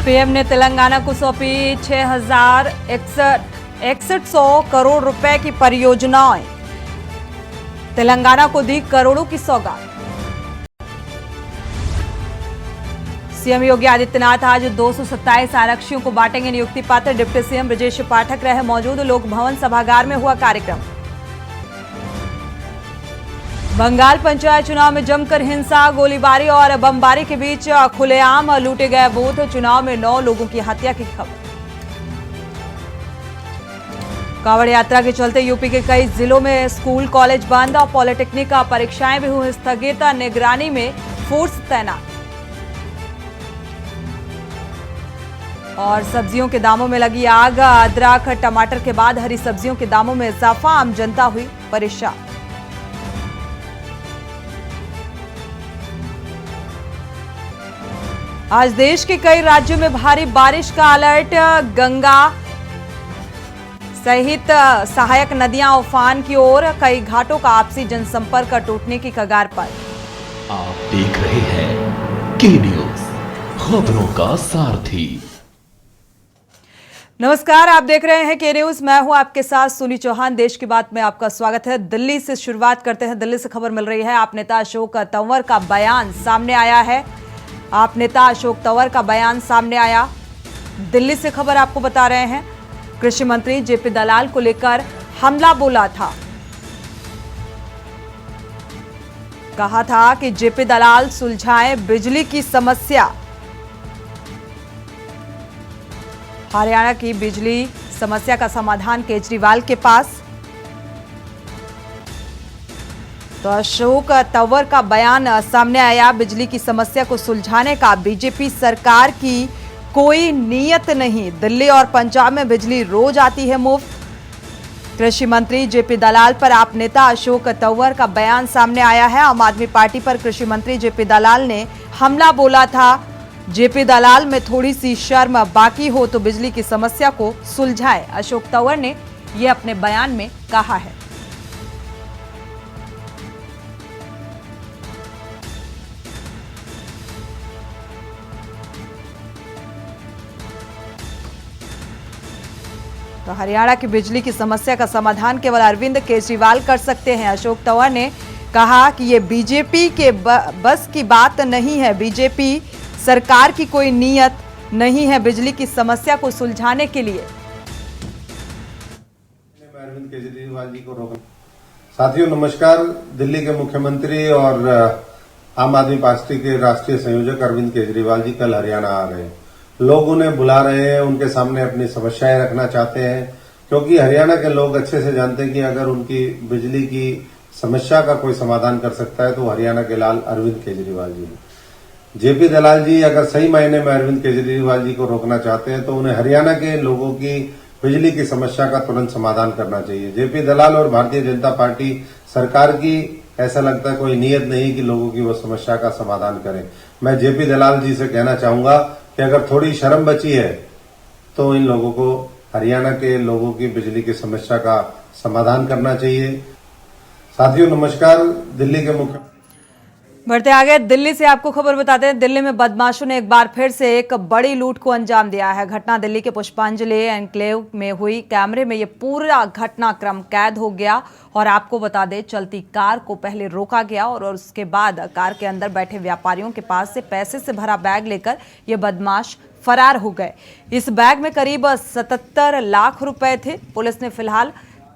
PM ने तेलंगाना को सौंपी 6,6100 करोड़ रुपए की परियोजनाएं। तेलंगाना को दी करोड़ों की सौगात। सीएम योगी आदित्यनाथ आज 227 आरक्षियों को बांटेंगे नियुक्ति पत्र। डिप्टी सीएम ब्रजेश पाठक रहे मौजूद। लोक भवन सभागार में हुआ कार्यक्रम। बंगाल पंचायत चुनाव में जमकर हिंसा, गोलीबारी और बमबारी के बीच खुलेआम लूटे गए बूथ। चुनाव में 9 लोगों की हत्या की खबर। कांवड़ यात्रा के चलते यूपी के कई जिलों में स्कूल कॉलेज बंद और पॉलिटेक्निक का परीक्षाएं भी हुई स्थगित। निगरानी में फोर्स तैनात। और सब्जियों के दामों में लगी आग। अदरक टमाटर के बाद हरी सब्जियों के दामों में इजाफा। आम जनता हुई परेशान। आज देश के कई राज्यों में भारी बारिश का अलर्ट। गंगा सहित सहायक नदियां उफान की ओर। कई घाटों का आपसी जनसंपर्क टूटने की कगार पर। आप देख रहे हैं के न्यूज, खबरों का सारथी। नमस्कार, आप देख रहे हैं के न्यूज। मैं हूं आपके साथ सुनी चौहान। देश की बात में आपका स्वागत है। दिल्ली से शुरुआत करते हैं। दिल्ली से खबर मिल रही है। आप नेता अशोक तंवर का बयान सामने आया है। आप नेता अशोक तंवर का बयान सामने आया। दिल्ली से खबर आपको बता रहे हैं। कृषि मंत्री जेपी दलाल को लेकर हमला बोला था। कहा था कि जेपी दलाल सुलझाएं बिजली की समस्या। हरियाणा की बिजली समस्या का समाधान केजरीवाल के पास। तो अशोक तंवर का बयान सामने आया। बिजली की समस्या को सुलझाने का बीजेपी सरकार की कोई नीयत नहीं। दिल्ली और पंजाब में बिजली रोज आती है मुफ्त। कृषि मंत्री जेपी दलाल पर आप नेता अशोक तंवर का बयान सामने आया है। आम आदमी पार्टी पर कृषि मंत्री जेपी दलाल ने हमला बोला था। जेपी दलाल में थोड़ी सी शर्म बाकी हो तो बिजली की समस्या को सुलझाए, अशोक तंवर ने यह अपने बयान में कहा है। तो हरियाणा की बिजली की समस्या का समाधान केवल अरविंद केजरीवाल कर सकते हैं। अशोक तंवर ने कहा कि ये बीजेपी के बस की बात नहीं है। बीजेपी सरकार की कोई नीयत नहीं है बिजली की समस्या को सुलझाने के लिए। अरविंद केजरीवाल जी को रोका। साथियों नमस्कार। दिल्ली के मुख्यमंत्री और आम आदमी पार्टी के राष्ट्रीय संयोजक अरविंद केजरीवाल जी कल हरियाणा आ रहे हैं। लोग उन्हें बुला रहे हैं, उनके सामने अपनी समस्याएं रखना चाहते हैं, क्योंकि हरियाणा के लोग अच्छे से जानते हैं कि अगर उनकी बिजली की समस्या का कोई समाधान कर सकता है तो हरियाणा के लाल अरविंद केजरीवाल जी हैं। जेपी दलाल जी अगर सही मायने में अरविंद केजरीवाल जी को रोकना चाहते हैं तो उन्हें हरियाणा के लोगों की बिजली की समस्या का तुरंत समाधान करना चाहिए। जेपी दलाल और भारतीय जनता पार्टी सरकार की ऐसा लगता है कोई नीयत नहीं कि लोगों की वो समस्या का समाधान करें। मैं जेपी दलाल जी से कहना चाहूंगा कि अगर थोड़ी शर्म बची है तो इन लोगों को हरियाणा के लोगों की बिजली की समस्या का समाधान करना चाहिए। साथियों नमस्कार। दिल्ली के मुख्य बढ़ते आगे दिल्ली से आपको खबर बताते हैं। दिल्ली में बदमाशों ने एक बार फिर से एक बड़ी लूट को अंजाम दिया है। घटना दिल्ली के पुष्पांजलि एन्क्लेव में हुई। कैमरे में ये पूरा घटनाक्रम कैद हो गया। और आपको बता दें, चलती कार को पहले रोका गया और उसके बाद कार के अंदर बैठे व्यापारियों के पास से पैसे से भरा बैग लेकर ये बदमाश फरार हो गए। इस बैग में करीब 77 लाख रुपए थे। पुलिस ने फिलहाल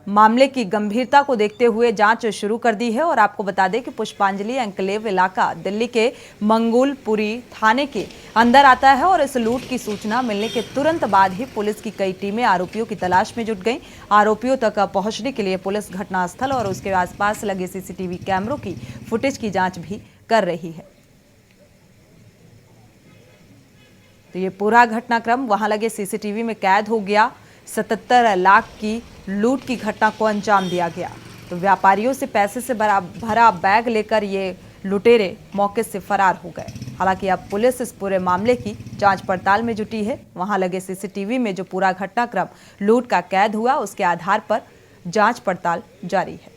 मामले की गंभीरता को देखते हुए जांच शुरू कर दी है। और आपको बता दें कि पुष्पांजलि एन्क्लेव इलाका दिल्ली के मंगोलपुरी थाने के अंदर आता है। और इस लूट की सूचना मिलने के तुरंत बाद ही पुलिस की कई टीमें आरोपियों की तलाश में जुट गईं। आरोपियों तक पहुंचने के लिए पुलिस घटनास्थल और उसके आसपास लगे सीसीटीवी कैमरों की फुटेज की जांच भी कर रही है। तो ये पूरा घटनाक्रम वहां लगे सीसीटीवी में कैद हो गया। 77 लाख की लूट की घटना को अंजाम दिया गया। तो व्यापारियों से पैसे से भरा बैग लेकर ये लुटेरे मौके से फरार हो गए। हालांकि अब पुलिस इस पूरे मामले की जांच पड़ताल में जुटी है। वहां लगे सीसीटीवी में जो पूरा घटनाक्रम लूट का कैद हुआ उसके आधार पर जांच पड़ताल जारी है।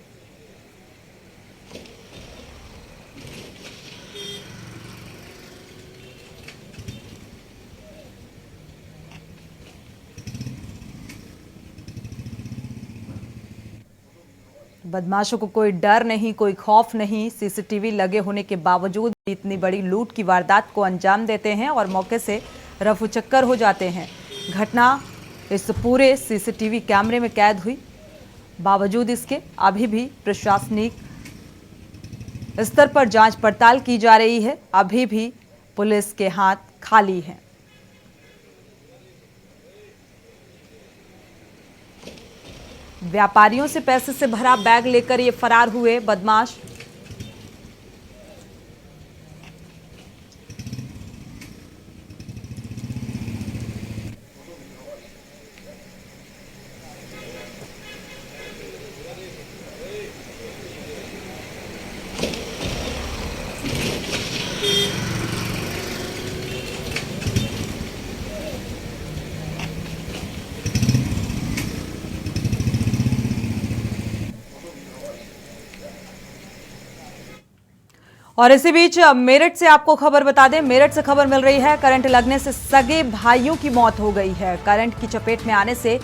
बदमाशों को कोई डर नहीं, कोई खौफ नहीं। सीसीटीवी लगे होने के बावजूद इतनी बड़ी लूट की वारदात को अंजाम देते हैं और मौके से रफू चक्कर हो जाते हैं। घटना इस पूरे सीसीटीवी कैमरे में कैद हुई। बावजूद इसके अभी भी प्रशासनिक स्तर पर जांच पड़ताल की जा रही है। अभी भी पुलिस के हाथ खाली हैं। व्यापारियों से पैसे से भरा बैग लेकर ये फरार हुए बदमाश। और इसी बीच मेरठ से आपको खबर बता दें, मेरठ से खबर मिल रही है करंट लगने से सगे भाइयों की मौत हो गई है। करंट की चपेट में आने से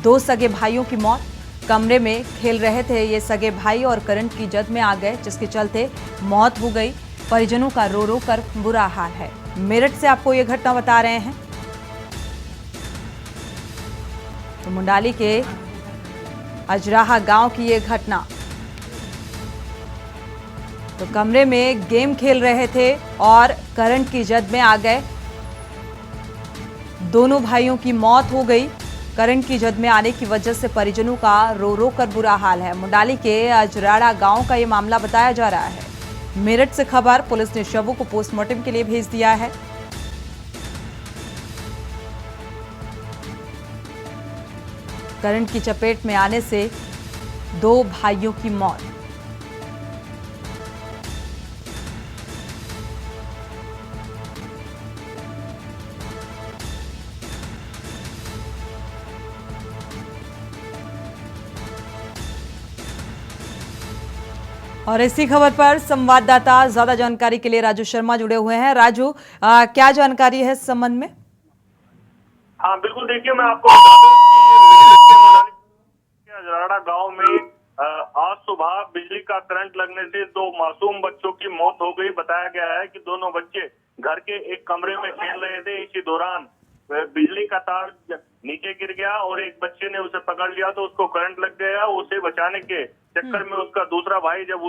2 सगे भाइयों की मौत। कमरे में खेल रहे थे ये सगे भाई और करंट की जद में आ गए, जिसके चलते मौत हो गई। परिजनों का रो रो कर बुरा हाल है। मेरठ से आपको ये घटना बता रहे हैं। तो मुंडाली के अजराहा गांव की ये घटना। तो कमरे में गेम खेल रहे थे और करंट की जद में आ गए। दोनों भाइयों की मौत हो गई। करंट की जद में आने की वजह से परिजनों का रो रो कर बुरा हाल है। मुंडाली के अजराड़ा गांव का ये मामला बताया जा रहा है। मेरठ से खबर, पुलिस ने शवों को पोस्टमार्टम के लिए भेज दिया है। करंट की चपेट में आने से 2 भाइयों की मौत। और इसी खबर पर संवाददाता ज्यादा जानकारी के लिए राजू शर्मा जुड़े हुए हैं। राजू, क्या जानकारी है इस संबंध में? हाँ बिल्कुल, देखिए मैं आपको बता दूं कि मेरठ के मुंडाली के अजराड़ा गांव में आज सुबह बिजली का करंट लगने से 2 मासूम बच्चों की मौत हो गई। बताया गया है कि दोनों बच्चे घर के एक कमरे में खेल रहे थे। इसी दौरान बिजली का तार नीचे गिर गया और एक बच्चे ने उसे पकड़ लिया तो उसको करंट लग गया। उसे बचाने के चक्कर में उसका दूसरा भाई जब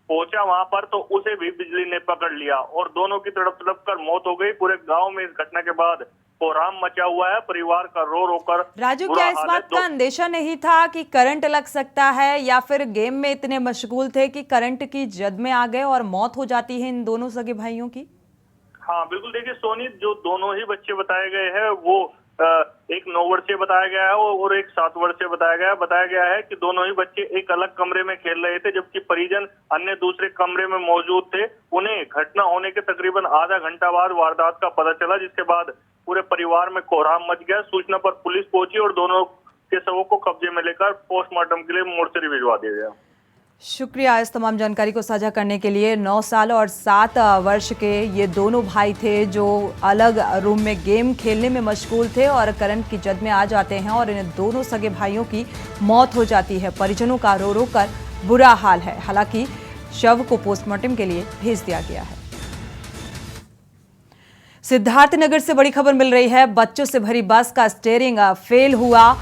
पहुंचा वहां पर तो उसे भी बिजली ने पकड़ लिया और दोनों की तड़प तड़प कर मौत हो गई। पूरे गांव में इस घटना के बाद कोहराम मचा हुआ है। परिवार का रो रो कर राजू, क्या इस बात का अंदेशा नहीं था कि करंट लग सकता है, या फिर गेम में इतने मशगूल थे कि करंट की जद में आ गए और मौत हो जाती है इन दोनों सगे भाइयों की? हाँ बिल्कुल, देखिए सोनी, जो दोनों ही बच्चे बताए गए हैं वो एक 9 वर्षीय बताया गया है और एक 7 वर्षीय बताया गया है। बताया गया है कि दोनों ही बच्चे एक अलग कमरे में खेल रहे थे, जबकि परिजन अन्य दूसरे कमरे में मौजूद थे। उन्हें घटना होने के तकरीबन आधा घंटा बाद वारदात का पता चला, जिसके बाद पूरे परिवार में कोहराम मच गया। सूचना पर पुलिस पहुंची और दोनों के शवों को कब्जे में लेकर पोस्टमार्टम के लिए मोर्चरी भिजवा दिया गया। शुक्रिया इस तमाम जानकारी को साझा करने के लिए। 9 साल और 7 वर्ष के ये दोनों भाई थे जो अलग रूम में गेम खेलने में मशगूल थे और करंट की जद में आ जाते हैं और इन दोनों सगे भाइयों की मौत हो जाती है। परिजनों का रो रो कर बुरा हाल है। हालांकि शव को पोस्टमार्टम के लिए भेज दिया गया है। सिद्धार्थनगर से बड़ी खबर मिल रही है। बच्चों से भरी बस का स्टीयरिंग फेल हुआ।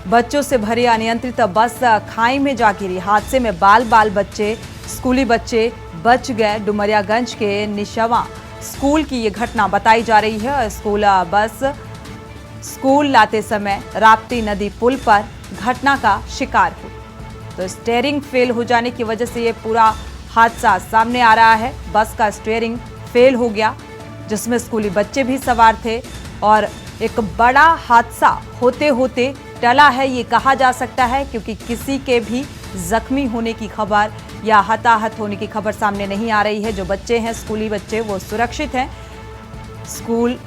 बच्चों से भरी अनियंत्रित बस खाई में जा गिरी। हादसे में बाल बच्चे, स्कूली बच्चे बच गए। डुमरियागंज के निशवा स्कूल की ये घटना बताई जा रही है। स्कूल बस स्कूल लाते समय राप्ती नदी पुल पर घटना का शिकार हुई। तो स्टीयरिंग फेल हो जाने की वजह से ये पूरा हादसा सामने आ रहा है। बस का स्टीयरिंग फेल हो गया, जिसमें स्कूली बच्चे भी सवार थे और एक बड़ा हादसा होते होते टला है, ये कहा जा सकता है, क्योंकि किसी के भी जख्मी होने की खबर या हताहत होने की खबर सामने नहीं आ रही है। जो बच्चे हैं, स्कूली बच्चे, वो सुरक्षित हैं। स्कूल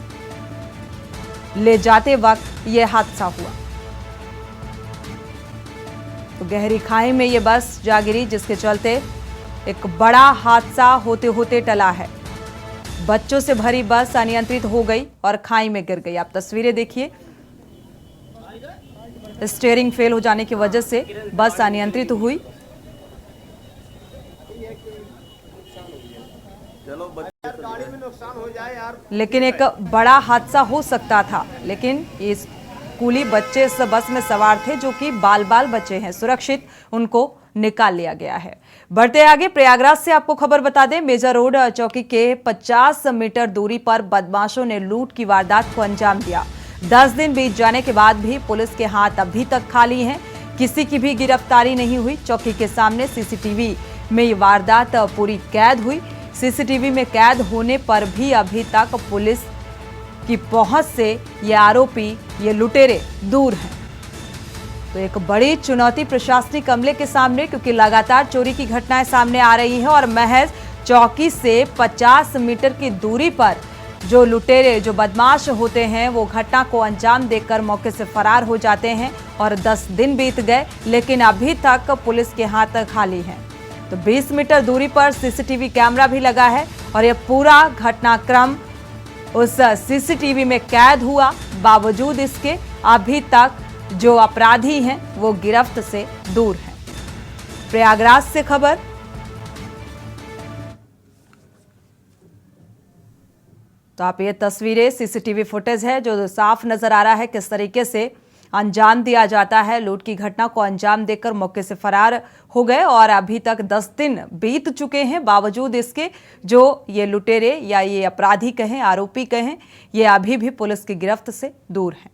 ले जाते वक्त ये हादसा हुआ। तो गहरी खाई में ये बस जा गिरी, जिसके चलते एक बड़ा हादसा होते होते टला है। बच्चों से भरी बस अनियंत्रित हो गई और खाई में गिर गई। आप तस्वीरें देखिए। स्टीयरिंग फेल हो जाने की वजह से बस अनियंत्रित हुई लेकिन एक बड़ा हादसा हो सकता था। लेकिन ये स्कूली बच्चे इस बस में सवार थे जो कि बाल बच्चे हैं, सुरक्षित उनको निकाल लिया गया है। बढ़ते आगे, प्रयागराज से आपको खबर बता दें, मेजर रोड चौकी के 50 मीटर दूरी पर बदमाशों ने लूट की वारदात को अंजाम दिया। 10 दिन बीत जाने के बाद भी पुलिस के हाथ अभी तक खाली हैं, किसी की भी गिरफ्तारी नहीं हुई। चौकी के सामने सीसीटीवी में ये वारदात पूरी कैद हुई। सीसीटीवी में कैद होने पर भी अभी तक पुलिस की पहुंच से ये आरोपी, ये लुटेरे दूर हैं। तो एक बड़ी चुनौती प्रशासनिक अमले के सामने, क्योंकि लगातार चोरी की घटनाएं सामने आ रही हैं और महज चौकी से 50 मीटर की दूरी पर जो लुटेरे, जो बदमाश होते हैं, वो घटना को अंजाम देकर मौके से फरार हो जाते हैं। और 10 दिन बीत गए लेकिन अभी तक पुलिस के हाथ खाली हैं। तो 20 मीटर दूरी पर सीसीटीवी कैमरा भी लगा है और यह पूरा घटनाक्रम उस सीसीटीवी में कैद हुआ। बावजूद इसके अभी तक जो अपराधी हैं वो गिरफ्त से दूर हैं। प्रयागराज से खबर। तो आप ये तस्वीरें, सीसीटीवी फुटेज है जो साफ नजर आ रहा है किस तरीके से अंजाम दिया जाता है। लूट की घटना को अंजाम देकर मौके से फरार हो गए और अभी तक 10 दिन बीत चुके हैं। बावजूद इसके जो ये लुटेरे या ये अपराधी कहें, आरोपी कहें, ये अभी भी पुलिस की गिरफ्त से दूर हैं।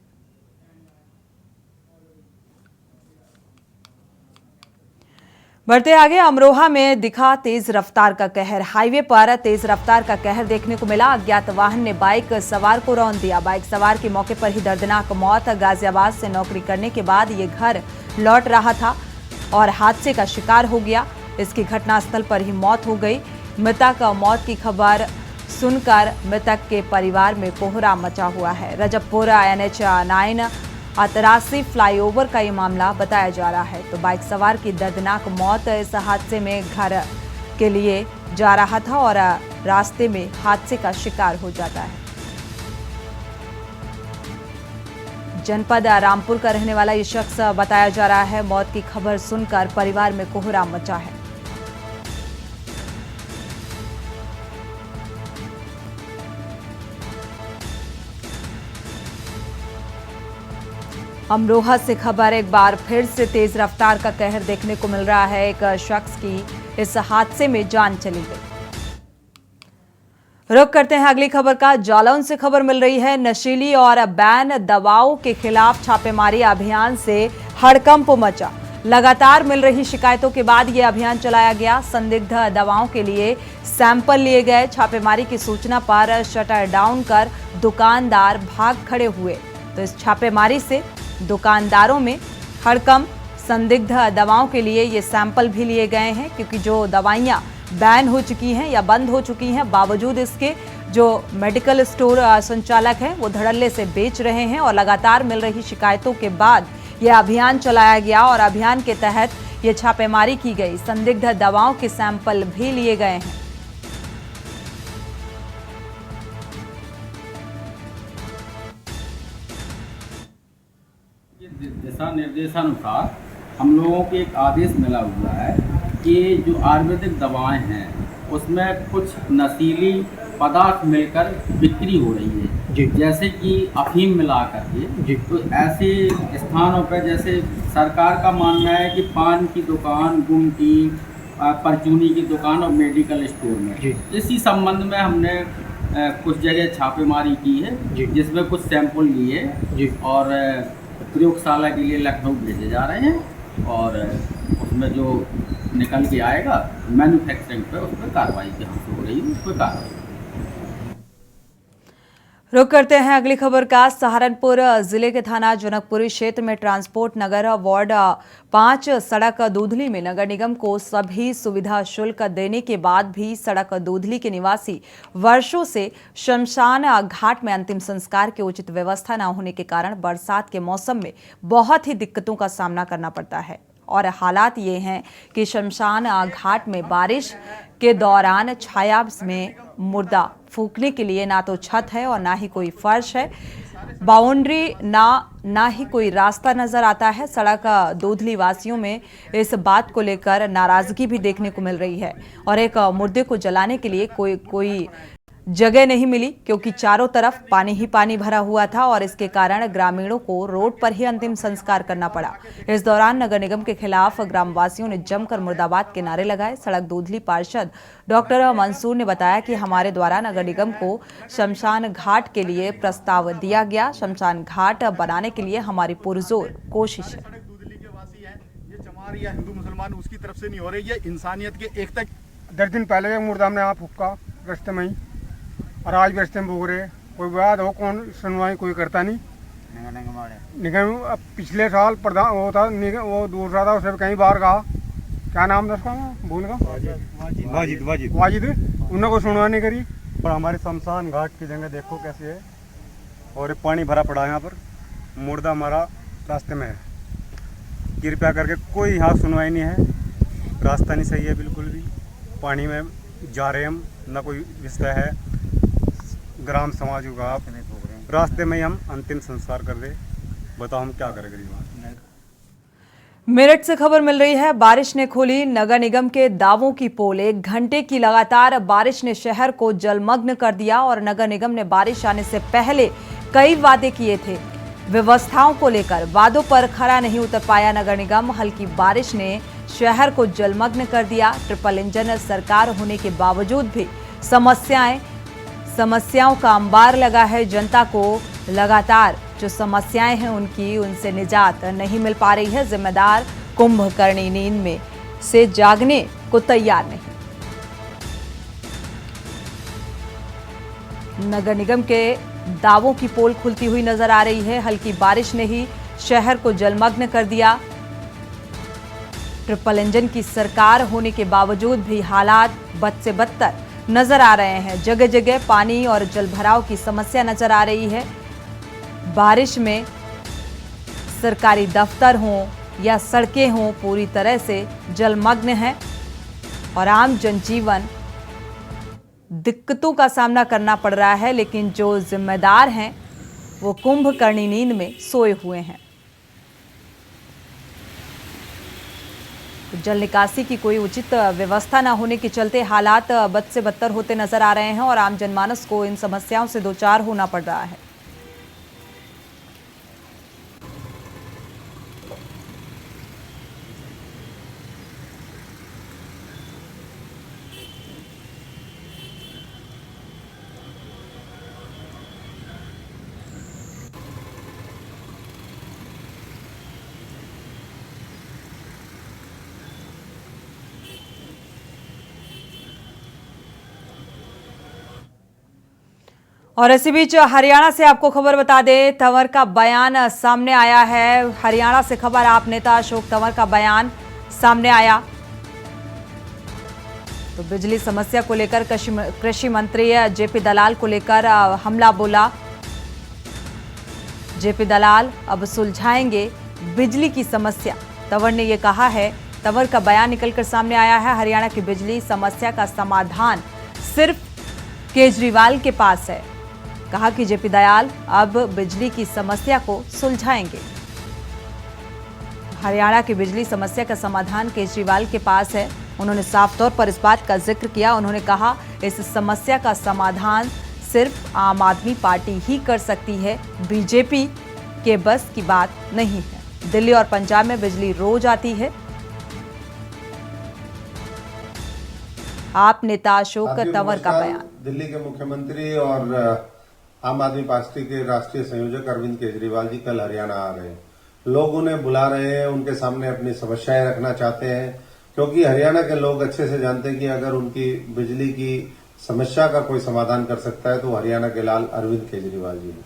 बढ़ते आगे, अमरोहा में दिखा तेज रफ्तार का कहर। हाईवे पर तेज रफ्तार का कहर देखने को मिला। अज्ञात वाहन ने बाइक सवार को रौंद दिया। बाइक सवार की मौके पर ही दर्दनाक मौत। गाजियाबाद से नौकरी करने के बाद ये घर लौट रहा था और हादसे का शिकार हो गया। इसकी घटनास्थल पर ही मौत हो गई। मृतक मौत की खबर सुनकर मृतक के परिवार में कोहराम मचा हुआ है। रजबपुर NH 9 अतरासी फ्लाईओवर का ये मामला बताया जा रहा है। तो बाइक सवार की दर्दनाक मौत इस हादसे में घर के लिए जा रहा था और रास्ते में हादसे का शिकार हो जाता है। जनपद रामपुर का रहने वाला ये शख्स बताया जा रहा है। मौत की खबर सुनकर परिवार में कोहराम मचा है। अमरोहा से खबर, एक बार फिर से तेज रफ्तार का कहर देखने को मिल रहा है। एक शख्स की इस हादसे में जान चली गई। रुख करते हैं अगली खबर का। जालौन से खबर मिल रही है। नशीली और बैन दवाओं के खिलाफ छापेमारी अभियान से हड़कंप मचा। लगातार मिल रही शिकायतों के बाद यह अभियान चलाया गया। संदिग्ध दवाओं के लिए सैंपल लिए गए। छापेमारी की सूचना पर शटर डाउन कर दुकानदार भाग खड़े हुए। तो इस छापेमारी से दुकानदारों में हड़कंप। संदिग्ध दवाओं के लिए ये सैंपल भी लिए गए हैं, क्योंकि जो दवाइयां बैन हो चुकी हैं या बंद हो चुकी हैं, बावजूद इसके जो मेडिकल स्टोर संचालक हैं वो धड़ल्ले से बेच रहे हैं। और लगातार मिल रही शिकायतों के बाद यह अभियान चलाया गया और अभियान के तहत ये छापेमारी की गई। संदिग्ध दवाओं के सैंपल भी लिए गए हैं। दिशा निर्देशानुसार हम लोगों को एक आदेश मिला हुआ है कि जो आयुर्वेदिक दवाएं हैं उसमें कुछ नशीली पदार्थ मिलकर बिक्री हो रही है जी। जैसे कि अफीम मिला करके जी। तो ऐसे स्थानों पर जैसे सरकार का मानना है कि पान की दुकान, गुमटी, परचूनी की दुकान और मेडिकल स्टोर में जी। इसी संबंध में हमने कुछ जगह छापेमारी की है, जिसमें कुछ सैंपल लिए जी और प्रयोगशाला के लिए लखनऊ भेजे जा रहे हैं और उसमें जो निकल के आएगा मैन्युफैक्चरिंग पे उस पर कार्रवाई जहाँ से हो रही है उस पर कार्रवाई। रुक करते हैं अगली खबर का। सहारनपुर जिले के थाना जनकपुरी क्षेत्र में ट्रांसपोर्ट नगर वार्ड 5 सड़क दूधली में नगर निगम को सभी सुविधा शुल्क देने के बाद भी सड़क दूधली के निवासी वर्षों से शमशान घाट में अंतिम संस्कार की उचित व्यवस्था न होने के कारण बरसात के मौसम में बहुत ही दिक्कतों का सामना करना पड़ता है। और हालात ये हैं कि शमशान घाट में बारिश के दौरान छाया में मुर्दा फूकने के लिए ना तो छत है और ना ही कोई फर्श है, बाउंड्री ना ही कोई रास्ता नजर आता है। सड़क दूधली वासियों में इस बात को लेकर नाराजगी भी देखने को मिल रही है और एक मुर्दे को जलाने के लिए कोई जगह नहीं मिली, क्योंकि चारों तरफ पानी ही पानी भरा हुआ था और इसके कारण ग्रामीणों को रोड पर ही अंतिम संस्कार करना पड़ा। इस दौरान नगर निगम के खिलाफ ग्रामवासियों ने जमकर मुर्दाबाद के नारे लगाए। सड़क दूधली पार्षद डॉक्टर मंसूर ने बताया कि हमारे द्वारा नगर निगम को शमशान घाट के लिए प्रस्ताव दिया गया। शमशान घाट बनाने के लिए हमारी पुरजोर कोशिश है। ये चमार या हिंदू मुसलमान उसकी तरफ से नहीं हो रही है, इंसानियत के एक तक 10 दिन पहले मुर्दा हमने आप फूका रास्ते में ही, और आज भी रास्ते में भूख रहे। कोई बात हो कौन सुनवाई कोई करता नहीं। निगम अब पिछले साल प्रधान वो था, वो दूसरा था, उसे कहीं बाहर कहा, क्या नाम था उसका, भूल गया, वाजिद, उन्होंने कोई सुनवाई नहीं करी। और हमारे शमशान घाट की जगह देखो कैसे है, और पानी भरा पड़ा है यहाँ पर, मुर्दा हमारा रास्ते में है। कृपया करके कोई यहाँ सुनवाई नहीं है, रास्ता नहीं सही है बिल्कुल भी, पानी में जा रहे हम, ना कोई विषय है। ग्राम समाज का आप रास्ते में ही हम अंतिम संस्कार कर दे, बताओ हम क्या करें गरीब। मेरठ से खबर मिल रही है, बारिश ने खोली नगर निगम के दावों की पोल। 1 घंटे की लगातार बारिश ने शहर को जलमग्न कर दिया और नगर निगम ने बारिश आने से पहले कई वादे किए थे। व्यवस्थाओं को लेकर वादों पर खरा नहीं उतर पाया नगर निगम। हल्की बारिश ने शहर को जलमग्न कर दिया। ट्रिपल इंजन सरकार होने के बावजूद भी समस्याओं का अंबार लगा है। जनता को लगातार जो समस्याएं हैं उनसे निजात नहीं मिल पा रही है। जिम्मेदार कुंभकर्णी नींद में से जागने को तैयार नहीं। नगर निगम के दावों की पोल खुलती हुई नजर आ रही है। हल्की बारिश ने ही शहर को जलमग्न कर दिया। ट्रिपल इंजन की सरकार होने के बावजूद भी हालात बद से बदतर नजर आ रहे हैं। जगह जगह पानी और जलभराव की समस्या नजर आ रही है। बारिश में सरकारी दफ्तर हों या सड़कें हों पूरी तरह से जलमग्न है और आम जनजीवन दिक्कतों का सामना करना पड़ रहा है। लेकिन जो जिम्मेदार हैं वो कुंभकर्णी नींद में सोए हुए हैं। जल निकासी की कोई उचित व्यवस्था न होने के चलते हालात बद से बदतर होते नजर आ रहे हैं और आम जनमानस को इन समस्याओं से दो चार होना पड़ रहा है। और इसी बीच हरियाणा से आपको खबर बता दें, तंवर का बयान सामने आया है। हरियाणा से खबर, आप नेता अशोक तंवर का बयान सामने आया। तो बिजली समस्या को लेकर कृषि मंत्री जेपी दलाल को लेकर हमला बोला। जेपी दलाल अब सुलझाएंगे बिजली की समस्या, तंवर ने यह कहा है। तंवर का बयान निकलकर सामने आया है। हरियाणा की बिजली समस्या का समाधान सिर्फ केजरीवाल के पास है। कहा कि जेपी दलाल अब बिजली की समस्या को सुलझाएंगे। हरियाणा की बिजली समस्या का समाधान केजरीवाल के पास है। उन्होंने साफ तौर पर इस बात का जिक्र किया। उन्होंने कहा इस समस्या का समाधान सिर्फ आम आदमी पार्टी ही कर सकती है, बीजेपी के बस की बात नहीं है। दिल्ली और पंजाब में बिजली रोज आती है। आप नेता अशोक तंवर का बयान। दिल्ली के मुख्यमंत्री और आम आदमी पार्टी के राष्ट्रीय संयोजक अरविंद केजरीवाल जी कल हरियाणा आ रहे हैं। लोग उन्हें बुला रहे हैं, उनके सामने अपनी समस्याएं रखना चाहते हैं, क्योंकि हरियाणा के लोग अच्छे से जानते हैं कि अगर उनकी बिजली की समस्या का कोई समाधान कर सकता है तो हरियाणा के लाल अरविंद केजरीवाल जी हैं।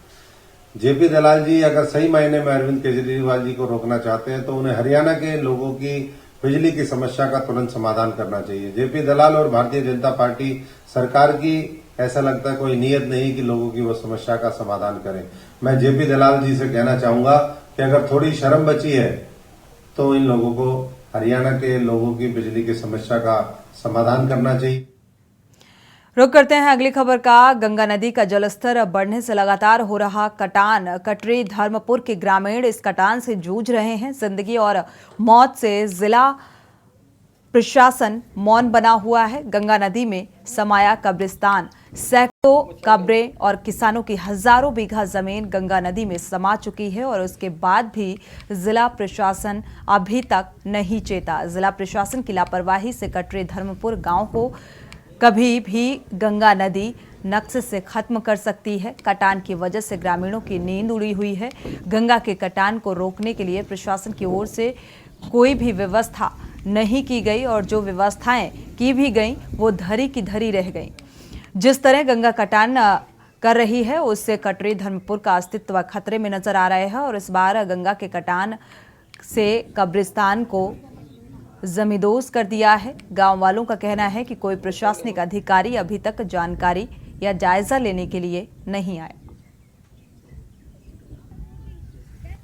जेपी दलाल जी अगर सही मायने में अरविंद केजरीवाल जी को रोकना चाहते हैं तो उन्हें हरियाणा के लोगों की बिजली की समस्या का तुरंत समाधान करना चाहिए। जेपी दलाल और भारतीय जनता पार्टी सरकार की ऐसा लगता है कोई नीयत नहीं कि लोगों की वो समस्या का समाधान करें। मैं जेपी दलाल जी से कहना चाहूंगा कि अगर थोड़ी शर्म बची है तो इन लोगों को हरियाणा के लोगों की बिजली की समस्या का समाधान करना चाहिए। रुक करते हैं अगली खबर का। गंगा नदी का जलस्तर बढ़ने से लगातार हो रहा कटान। कटरी धर्मपुर के ग्रामीण इस कटान से जूझ रहे हैं। जिंदगी और मौत से जिला प्रशासन मौन बना हुआ है। गंगा नदी में समाया कब्रिस्तान, सैकड़ों कब्रें और किसानों की हजारों बीघा जमीन गंगा नदी में समा चुकी है और उसके बाद भी जिला प्रशासन अभी तक नहीं चेता। जिला प्रशासन की लापरवाही से कटरी धर्मपुर गांव को कभी भी गंगा नदी नक्शे से खत्म कर सकती है। कटान की वजह से ग्रामीणों की नींद उड़ी हुई है। गंगा के कटान को रोकने के लिए प्रशासन की ओर से कोई भी व्यवस्था नहीं की गई और जो व्यवस्थाएं की भी गई वो धरी की धरी रह गई। जिस तरह गंगा कटान कर रही है उससे कटरी धर्मपुर का अस्तित्व खतरे में नजर आ रहे हैं और इस बार गंगा के कटान से कब्रिस्तान को जमींदोज कर दिया है। गांव वालों का कहना है कि कोई प्रशासनिक अधिकारी अभी तक जानकारी या जायजा लेने के लिए नहीं आए।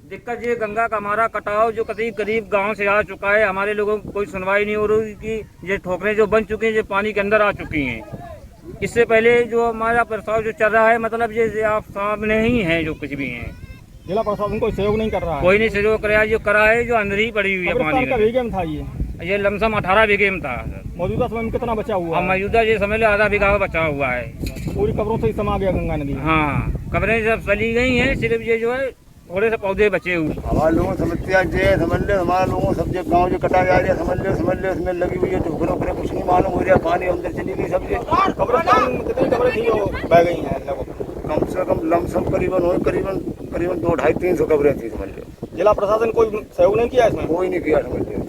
दिक्कत ये गंगा का हमारा कटाव जो करीब गांव से आ चुका है, हमारे लोगों को कोई सुनवाई नहीं हो रही कि ये ठोकरें जो बन चुकी हैं ये पानी के अंदर आ चुकी हैं। इससे पहले जो हमारा प्रस्ताव जो चल रहा है मतलब ये आप सामने ही हैं जो कुछ भी हैं। जिला प्रशासन कोई सहयोग नहीं कर रहा है। कोई नहीं सहयोग कराया, जो करा है जो अंदर ही पड़ी हुई है पानी का। बीघे में था ये लमसम 18 बीघे में था। मौजूदा समय में कितना बचा हुआ है? मौजूदा ये समझ लो आधा बीघा बचा हुआ है। पूरी कब्रों से ही समा गया गंगा नदी। हाँ, कब्रें सब चली गई हैं, सिर्फ ये जो है थोड़े से पौधे बचे हुए। हमारे लोगों समस्या जे समझ ले, हमारे लोगों सब जो गाँव जो कटा जा रही है समझ ले उसमें लगी हुई है ठोकरों पर कुछ नहीं मालूम हो रहा। पानी अंदर चली गई सब। कितनी कब्रें थी वो बह गई हैं? कम से कम लमसम करीबन 200-300 कब्रें थी समझ लो। जिला प्रशासन कोई सहयोग नहीं किया इसमें? कोई नहीं किया समझ लो।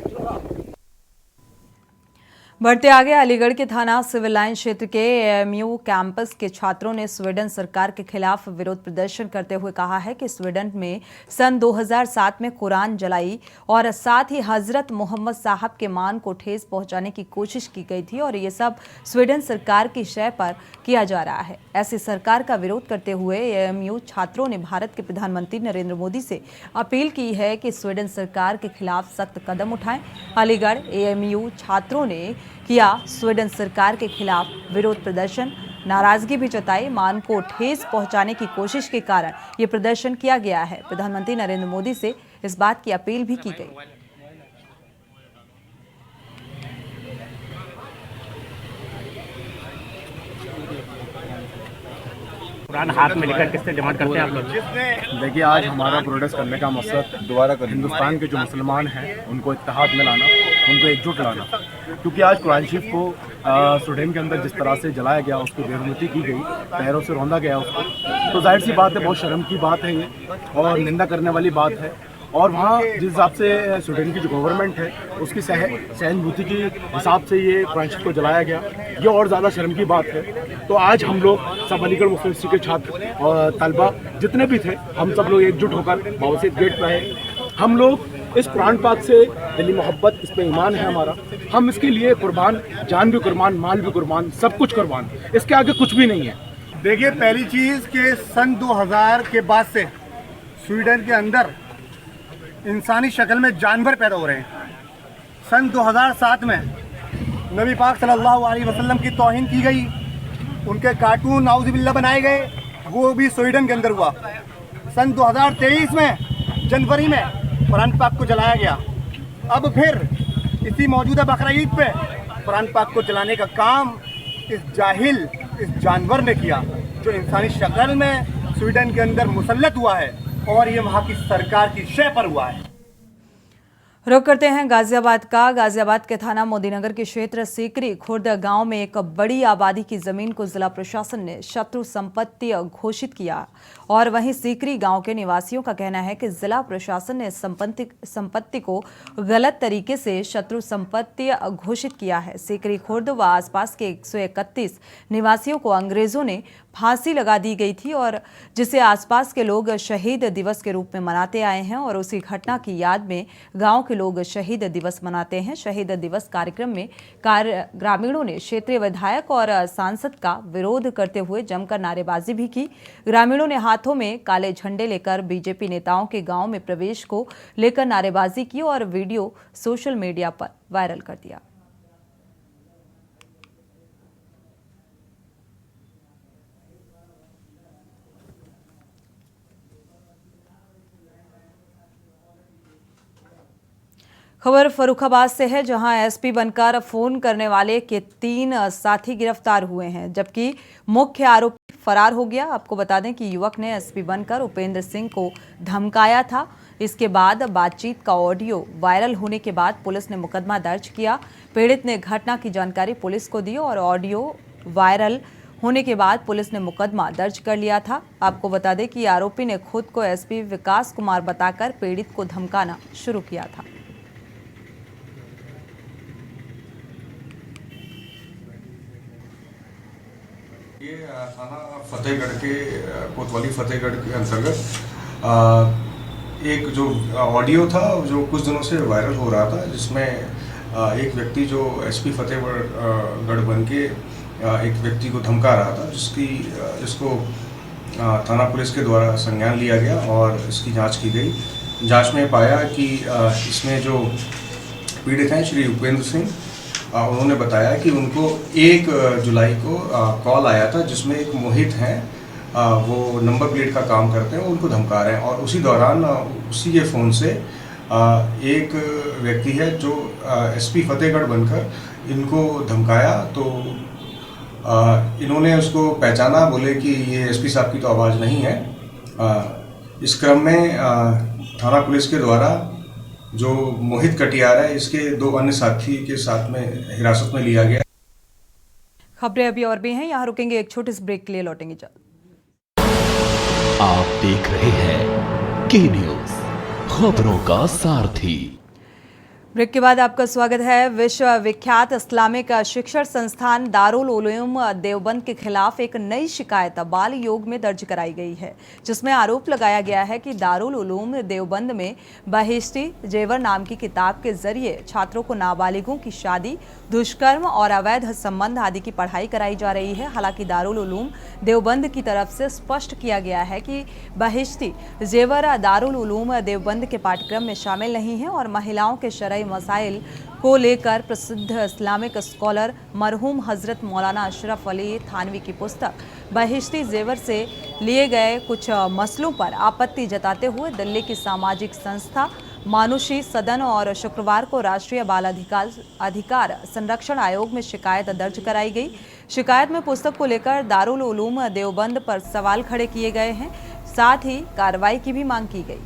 बढ़ते आगे, अलीगढ़ के थाना सिविल लाइन क्षेत्र के एएमयू कैंपस के छात्रों ने स्वीडन सरकार के खिलाफ विरोध प्रदर्शन करते हुए कहा है कि स्वीडन में सन 2007 में कुरान जलाई और साथ ही हजरत मोहम्मद साहब के मान को ठेस पहुंचाने की कोशिश की गई थी और ये सब स्वीडन सरकार की शय पर किया जा रहा है। ऐसी सरकार का विरोध करते हुए एएमयू छात्रों ने भारत के प्रधानमंत्री नरेंद्र मोदी से अपील की है कि स्वीडन सरकार के खिलाफ सख्त कदम उठाएं। अलीगढ़ एएमयू छात्रों ने किया स्वीडन सरकार के खिलाफ विरोध प्रदर्शन, नाराजगी भी जताई। मान को ठेस पहुंचाने की कोशिश के कारण ये प्रदर्शन किया गया है। प्रधानमंत्री नरेंद्र मोदी से इस बात की अपील भी की गई। कुरान हाथ में लेकर किससे डिमांड करते हैं आप लोग? देखिए, आज हमारा प्रोटेस्ट करने का मकसद दोबारा हिंदुस्तान के जो मुसलमान हैं उनको इत्तेहाद में लाना, उनको एकजुट लाना। क्योंकि आज कुरान शरीफ को स्वीडन के अंदर जिस तरह से जलाया गया, उसकी बेरुमती की गई, पैरों से रौंदा गया उसको, तो जाहिर सी बात है बहुत शर्म की बात है ये और निंदा करने वाली बात है। और वहाँ जिस हिसाब से स्वीडन की जो गवर्नमेंट है उसकी सहानुभूति के हिसाब से ये कुरान शरीफ को जलाया गया, ये और ज़्यादा शर्म की बात है। तो आज हम लोग सब अलीगढ़ मुस्लिम यूनिवर्सिटी के छात्र और तलबा जितने भी थे, हम सब लोग एकजुट होकर बाबा गेट पर आए। हम लोग इस कुरान पाक से दिली मोहब्बत, इस पर ईमान है हमारा, हम इसके लिए कुर्बान, जान भी कुर्बान, माल भी कुर्बान, सब कुछ कुर्बान, इसके आगे कुछ भी नहीं है। देखिए, पहली चीज़ के सन 2000 के बाद से स्वीडन के अंदर इंसानी शक्ल में जानवर पैदा हो रहे हैं। सन 2007 में नबी पाक सल्लल्लाहु अलैहि वसल्लम की तौहीन की गई, उनके कार्टून नाउज़ुबिल्लाह बनाए गए, वो भी स्वीडन के अंदर हुआ। सन 2023 में जनवरी में कुरान पाक को जलाया गया। अब फिर इसी मौजूदा बकरा ईद पे कुरान पाक को जलाने का काम इस जाहिल, इस जानवर ने किया, जो इंसानी शक्ल में स्वीडन के अंदर मुसल्लत हुआ है और ये वहाँ की सरकार की शय पर हुआ है। रुक करते हैं गाजियाबाद का। गाजियाबाद के थाना मोदीनगर के क्षेत्र सीकरी खुर्द गांव में एक बड़ी आबादी की जमीन को जिला प्रशासन ने शत्रु संपत्ति घोषित किया और वहीं सीकरी गांव के निवासियों का कहना है कि जिला प्रशासन ने संपत्ति को गलत तरीके से शत्रु संपत्ति घोषित किया है। सीकरी खुर्द व आसपास के 131 निवासियों को अंग्रेजों ने फांसी लगा दी गई थी और जिसे आसपास के लोग शहीद दिवस के रूप में मनाते आए हैं और उसी घटना की याद में गांव के लोग शहीद दिवस मनाते हैं। शहीद दिवस कार्यक्रम में ग्रामीणों ने क्षेत्रीय विधायक और सांसद का विरोध करते हुए जमकर नारेबाजी भी की। ग्रामीणों ने हाथों में काले झंडे लेकर बीजेपी नेताओं के गांव में प्रवेश को लेकर नारेबाजी की और वीडियो सोशल मीडिया पर वायरल कर दिया। खबर फर्रुखाबाद से है, जहां एसपी बनकर फोन करने वाले के 3 साथी गिरफ्तार हुए हैं, जबकि मुख्य आरोपी फरार हो गया। आपको बता दें कि युवक ने एसपी बनकर उपेंद्र सिंह को धमकाया था। इसके बाद बातचीत का ऑडियो वायरल होने के बाद पुलिस ने मुकदमा दर्ज किया। पीड़ित ने घटना की जानकारी पुलिस को दी और ऑडियो वायरल होने के बाद पुलिस ने मुकदमा दर्ज कर लिया था। आपको बता दें कि आरोपी ने खुद को एसपी विकास कुमार बताकर पीड़ित को धमकाना शुरू किया था। ये थाना फतेहगढ़ के कोतवाली फतेहगढ़ के अंतर्गत एक जो ऑडियो था जो कुछ दिनों से वायरल हो रहा था, जिसमें एक व्यक्ति जो एसपी फतेहगढ़ बन के एक व्यक्ति को धमका रहा था, जिसको थाना पुलिस के द्वारा संज्ञान लिया गया और इसकी जांच की गई। जांच में पाया कि इसमें जो पीड़ित हैं श्री उपेंद्र सिंह, उन्होंने बताया कि उनको 1 जुलाई को कॉल आया था, जिसमें एक मोहित हैं, वो नंबर प्लेट का काम करते हैं, उनको धमका रहे हैं। और उसी दौरान उसी के फ़ोन से एक व्यक्ति है जो एसपी फतेहगढ़ बनकर इनको धमकाया, तो इन्होंने उसको पहचाना, बोले कि ये एसपी साहब की तो आवाज़ नहीं है। इस क्रम में थाना पुलिस के द्वारा जो मोहित कटियार है, इसके 2 अन्य साथी के साथ में हिरासत में लिया गया। खबरें अभी और भी हैं, यहाँ रुकेंगे एक छोटे से ब्रेक के लिए, लौटेंगे जल्द। आप देख रहे हैं के न्यूज़, खबरों का सारथी। ब्रेक के बाद आपका स्वागत है। विश्व विख्यात इस्लामिक शिक्षण संस्थान दारुल उलूम देवबंद के खिलाफ एक नई शिकायत बाल योग में दर्ज कराई गई है, जिसमें आरोप लगाया गया है कि दारुल उलूम देवबंद में बहिश्ती जेवर नाम की किताब के जरिए छात्रों को नाबालिगों की शादी, दुष्कर्म और अवैध संबंध आदि की पढ़ाई कराई जा रही है। हालांकि दारुल उलूम देवबंद की तरफ से स्पष्ट किया गया है कि बहिश्ती जेवर दारुल उलूम देवबंद के पाठ्यक्रम में शामिल नहीं है और महिलाओं के शरई मसाइल को लेकर प्रसिद्ध इस्लामिक स्कॉलर मरहूम हजरत मौलाना अशरफ अली थानवी की पुस्तक बहिश्ती जेवर से लिए गए कुछ मसलों पर आपत्ति जताते हुए दिल्ली की सामाजिक संस्था मानुषी सदन और शुक्रवार को राष्ट्रीय बाल अधिकार संरक्षण आयोग में शिकायत दर्ज कराई गई। शिकायत में पुस्तक को लेकर दारुल उलूम देवबंद पर सवाल खड़े किए गए हैं, साथ ही कार्रवाई की भी मांग की गई।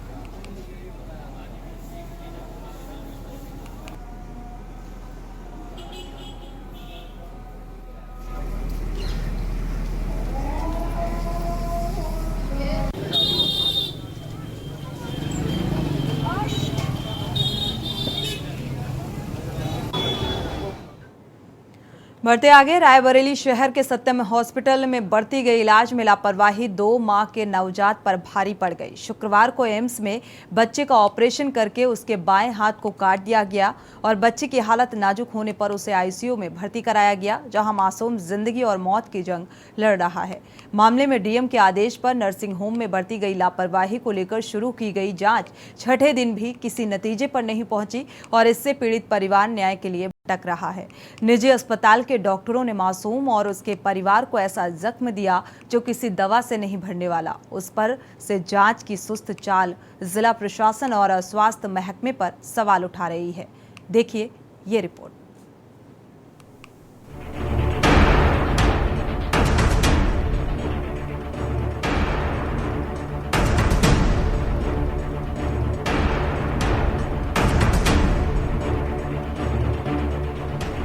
बढ़ते आगे, रायबरेली शहर के सत्यम हॉस्पिटल में बढ़ती गई इलाज में लापरवाही 2 माह के नवजात पर भारी पड़ गई। शुक्रवार को एम्स में बच्चे का ऑपरेशन करके उसके बाएं हाथ को काट दिया गया और बच्चे की हालत नाजुक होने पर उसे आईसीयू में भर्ती कराया गया, जहां मासूम जिंदगी और मौत की जंग लड़ रहा है। मामले में डीएम के आदेश पर नर्सिंग होम में बरती गई लापरवाही को लेकर शुरू की गई जांच 6ठे दिन भी किसी नतीजे पर नहीं पहुंची और इससे पीड़ित परिवार न्याय के लिए भटक रहा है। निजी अस्पताल के डॉक्टरों ने मासूम और उसके परिवार को ऐसा जख्म दिया जो किसी दवा से नहीं भरने वाला। उस पर से जांच की सुस्त चाल जिला प्रशासन और स्वास्थ्य महकमे पर सवाल उठा रही है। देखिए ये रिपोर्ट।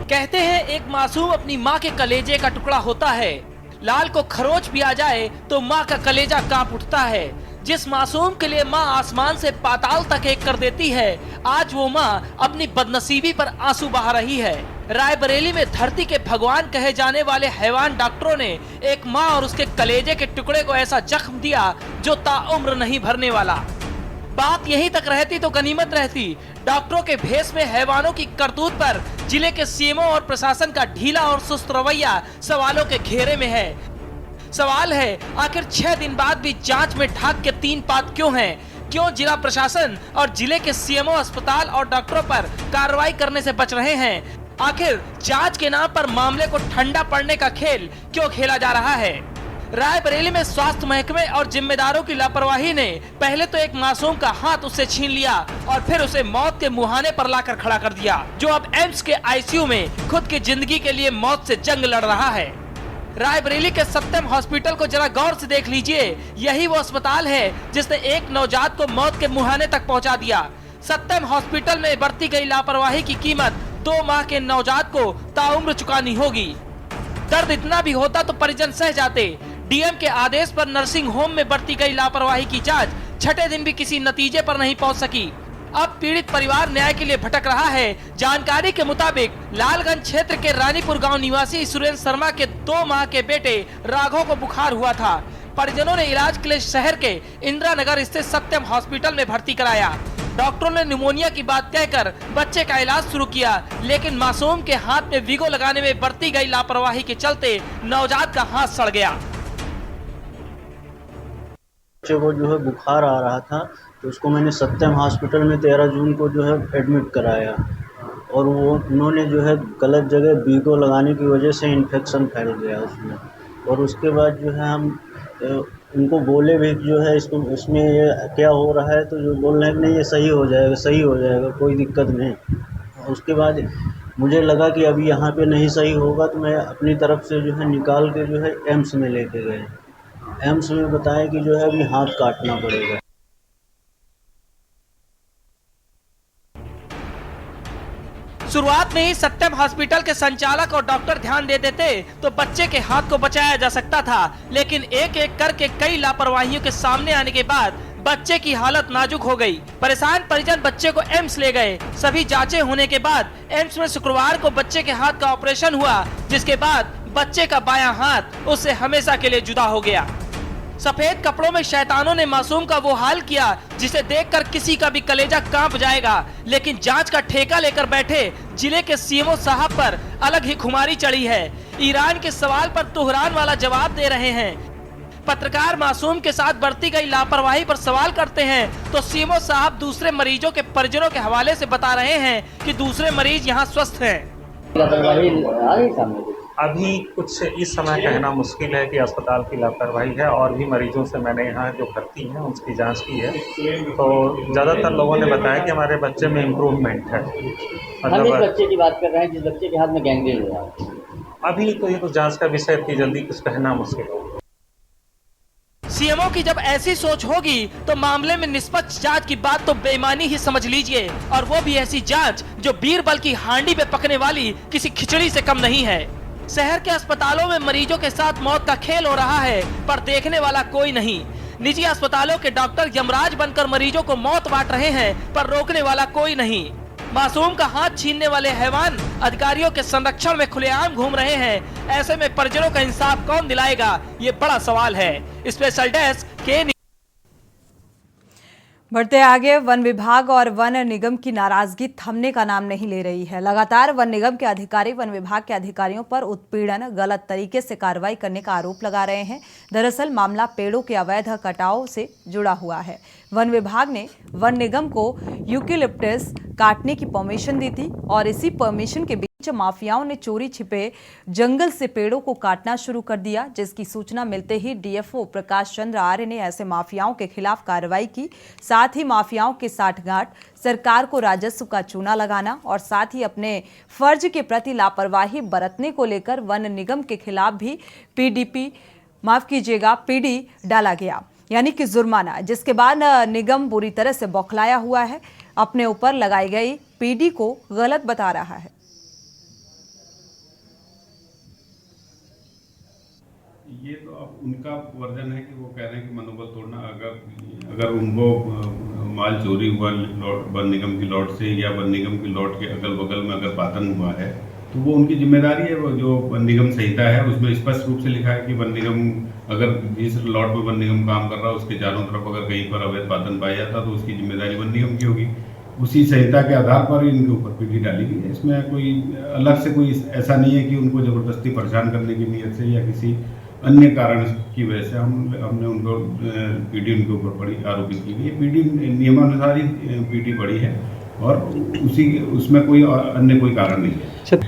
कहते हैं एक मासूम अपनी माँ के कलेजे का टुकड़ा होता है। लाल को खरोच भी आ जाए तो माँ का कलेजा कांप उठता है। जिस मासूम के लिए माँ आसमान से पाताल तक एक कर देती है, आज वो माँ अपनी बदनसीबी पर आंसू बहा रही है। रायबरेली में धरती के भगवान कहे जाने वाले हैवान डॉक्टरों ने एक माँ और उसके कलेजे के टुकड़े को ऐसा जख्म दिया जो ताउम्र नहीं भरने वाला। बात यहीं तक रहती तो गनीमत रहती। डॉक्टरों के भेष में हैवानों की करतूत पर जिले के सीएमओ और प्रशासन का ढीला और सुस्त रवैया सवालों के घेरे में है। सवाल है, आखिर 6 दिन बाद भी जांच में ढाक के 3 पात क्यों हैं? क्यों जिला प्रशासन और जिले के सीएमओ अस्पताल और डॉक्टरों पर कार्रवाई करने से बच रहे हैं? आखिर जांच के नाम पर मामले को ठंडा पड़ने का खेल क्यों खेला जा रहा है? रायबरेली में स्वास्थ्य महकमे और जिम्मेदारों की लापरवाही ने पहले तो एक मासूम का हाथ उससे छीन लिया और फिर उसे मौत के मुहाने पर लाकर खड़ा कर दिया, जो अब एम्स के आईसीयू में खुद की जिंदगी के लिए मौत से जंग लड़ रहा है। रायबरेली के सत्यम हॉस्पिटल को जरा गौर से देख लीजिए। यही वो अस्पताल है जिसने एक नवजात को मौत के मुहाने तक पहुंचा दिया। सत्यम हॉस्पिटल में बरती गई लापरवाही की कीमत 2 माह के नवजात को ताउम्र चुकानी होगी। दर्द इतना भी होता तो परिजन सह जाते। डीएम के आदेश पर नर्सिंग होम में बरती गई लापरवाही की जांच छठे दिन भी किसी नतीजे पर नहीं पहुंच सकी। अब पीड़ित परिवार न्याय के लिए भटक रहा है। जानकारी के मुताबिक लालगंज क्षेत्र के रानीपुर गांव निवासी सुरेंद्र शर्मा के 2 माह के बेटे राघव को बुखार हुआ था। परिजनों ने इलाज के लिए शहर के इंदिरा नगर स्थित सत्यम हॉस्पिटल में भर्ती कराया। डॉक्टरों ने निमोनिया की बात कहकर बच्चे का इलाज शुरू किया, लेकिन मासूम के हाथ में वीगो लगाने में बरती गई लापरवाही के चलते नवजात का हाथ सड़ गया। बच्चे को जो है बुखार आ रहा था, तो उसको मैंने सत्यम हॉस्पिटल में 13 जून को जो है एडमिट कराया और वो उन्होंने जो है गलत जगह वीगो लगाने की वजह से इन्फेक्शन फैल गया उसमें। और उसके बाद जो है हम उनको बोले भी जो है इसमें ये क्या हो रहा है, तो जो बोल रहे हैं नहीं ये सही हो जाएगा, कोई दिक्कत नहीं। उसके बाद मुझे लगा कि अभी यहाँ पे नहीं सही होगा, तो मैं अपनी तरफ से जो है निकाल के जो है एम्स में लेके गए। एम्स में बताया कि जो है अभी हाथ काटना पड़ेगा। शुरुआत में ही सत्यम हॉस्पिटल के संचालक और डॉक्टर ध्यान दे देते तो बच्चे के हाथ को बचाया जा सकता था, लेकिन एक एक करके कई लापरवाहियों के सामने आने के बाद बच्चे की हालत नाजुक हो गई। परेशान परिजन बच्चे को एम्स ले गए। सभी जांचें होने के बाद एम्स में शुक्रवार को बच्चे के हाथ का ऑपरेशन हुआ, जिसके बाद बच्चे का बायां हाथ उससे हमेशा के लिए जुदा हो गया। सफेद कपड़ों में शैतानों ने मासूम का वो हाल किया जिसे देखकर किसी का भी कलेजा कांप जाएगा, लेकिन जांच का ठेका लेकर बैठे जिले के सीएमओ साहब पर अलग ही खुमारी चढ़ी है। ईरान के सवाल पर तुहरान वाला जवाब दे रहे हैं। पत्रकार मासूम के साथ बरती गई लापरवाही पर सवाल करते हैं तो सीएमओ साहब दूसरे मरीजों के परिजनों के हवाले से बता रहे हैं कि दूसरे मरीज यहाँ स्वस्थ हैं। अभी कुछ इस समय कहना मुश्किल है कि अस्पताल की लापरवाही है, और भी मरीजों से मैंने यहाँ जो भर्ती हैं उसकी जांच की है, तो ज़्यादातर लोगों ने बताया कि हमारे बच्चे में इम्प्रूवमेंट है। हम इस बच्चे की बात कर रहे हैं जिस बच्चे के हाथ में गैंग्रीन हुआ। अभी तो ये तो जांच का विषय, इतनी जल्दी कुछ कहना मुश्किल है। सीएमओ की जब ऐसी सोच होगी तो मामले में निष्पक्ष जांच की बात तो बेईमानी ही समझ लीजिए, और वो भी ऐसी जांच जो बीरबल की हांडी पे पकने वाली किसी खिचड़ी से कम नहीं है। शहर के अस्पतालों में मरीजों के साथ मौत का खेल हो रहा है, पर देखने वाला कोई नहीं। निजी अस्पतालों के डॉक्टर यमराज बनकर मरीजों को मौत बांट रहे हैं, पर रोकने वाला कोई नहीं। मासूम का हाथ छीनने वाले हैवान अधिकारियों के संरक्षण में खुलेआम घूम रहे हैं। ऐसे में परिजनों का इंसाफ कौन दिलाएगा, ये बड़ा सवाल है। स्पेशल डेस्क के बढ़ते आगे, वन विभाग और वन निगम की नाराजगी थमने का नाम नहीं ले रही है। लगातार वन निगम के अधिकारी वन विभाग के अधिकारियों पर उत्पीड़न, गलत तरीके से कार्रवाई करने का आरोप लगा रहे हैं। दरअसल मामला पेड़ों के अवैध कटाव से जुड़ा हुआ है। वन विभाग ने वन निगम को यूकेलिप्टस काटने की परमिशन दी थी और इसी परमिशन के बीच माफियाओं ने चोरी छिपे जंगल से पेड़ों को काटना शुरू कर दिया, जिसकी सूचना मिलते ही डीएफओ प्रकाश चंद्र आर्य ने ऐसे माफियाओं के खिलाफ कार्रवाई की। साथ ही माफियाओं के साठगांठ, सरकार को राजस्व का चूना लगाना और साथ ही अपने फर्ज के प्रति लापरवाही बरतने को लेकर वन निगम के खिलाफ भी पीडी डाला गया, यानी कि जुर्माना, जिसके बाद निगम बुरी तरह से बौखलाया हुआ है। अपने ऊपर लगाई गई पीडी को गलत बता रहा है। ये तो अब उनका वर्जन है कि वो कह रहे हैं कि मनोबल तोड़ना, अगर उनको माल चोरी हुआ वन निगम की लॉट से या वन निगम की लॉट के अगल बगल में अगर पातन हुआ है तो वो उनकी जिम्मेदारी है। वो जो वन निगम संहिता है उसमें स्पष्ट रूप से लिखा है कि वन निगम अगर जिस लॉट में वन निगम काम कर रहा है उसके चारों तरफ अगर कहीं पर अवैध पातन पाया जाता तो उसकी जिम्मेदारी वन निगम की होगी। उसी संहिता के आधार पर इनके ऊपर पीढ़ी डाली गई है। इसमें कोई अलग से कोई ऐसा नहीं है कि उनको जबरदस्ती परेशान करने की नीयत से या किसी अन्य कारण की वजह से हमने उनको पीडी उनके ऊपर पड़ी आरोपित की गई है। पीडी नियमानुसार ही पीडी पड़ी है और उसमें कोई अन्य कोई कारण नहीं है।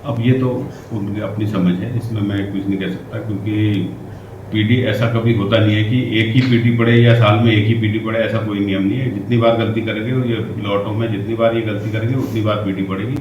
अब ये तो उनकी अपनी समझ है, इसमें मैं कुछ नहीं कह सकता, क्योंकि पीडी ऐसा कभी होता नहीं है कि एक ही पीडी पड़े या साल में एक ही पीडी पड़े, ऐसा कोई नियम नहीं है। जितनी बार गलती करेंगे, ये लॉटों में जितनी बार ये गलती करेंगे उतनी बार पीडी पड़ेगी।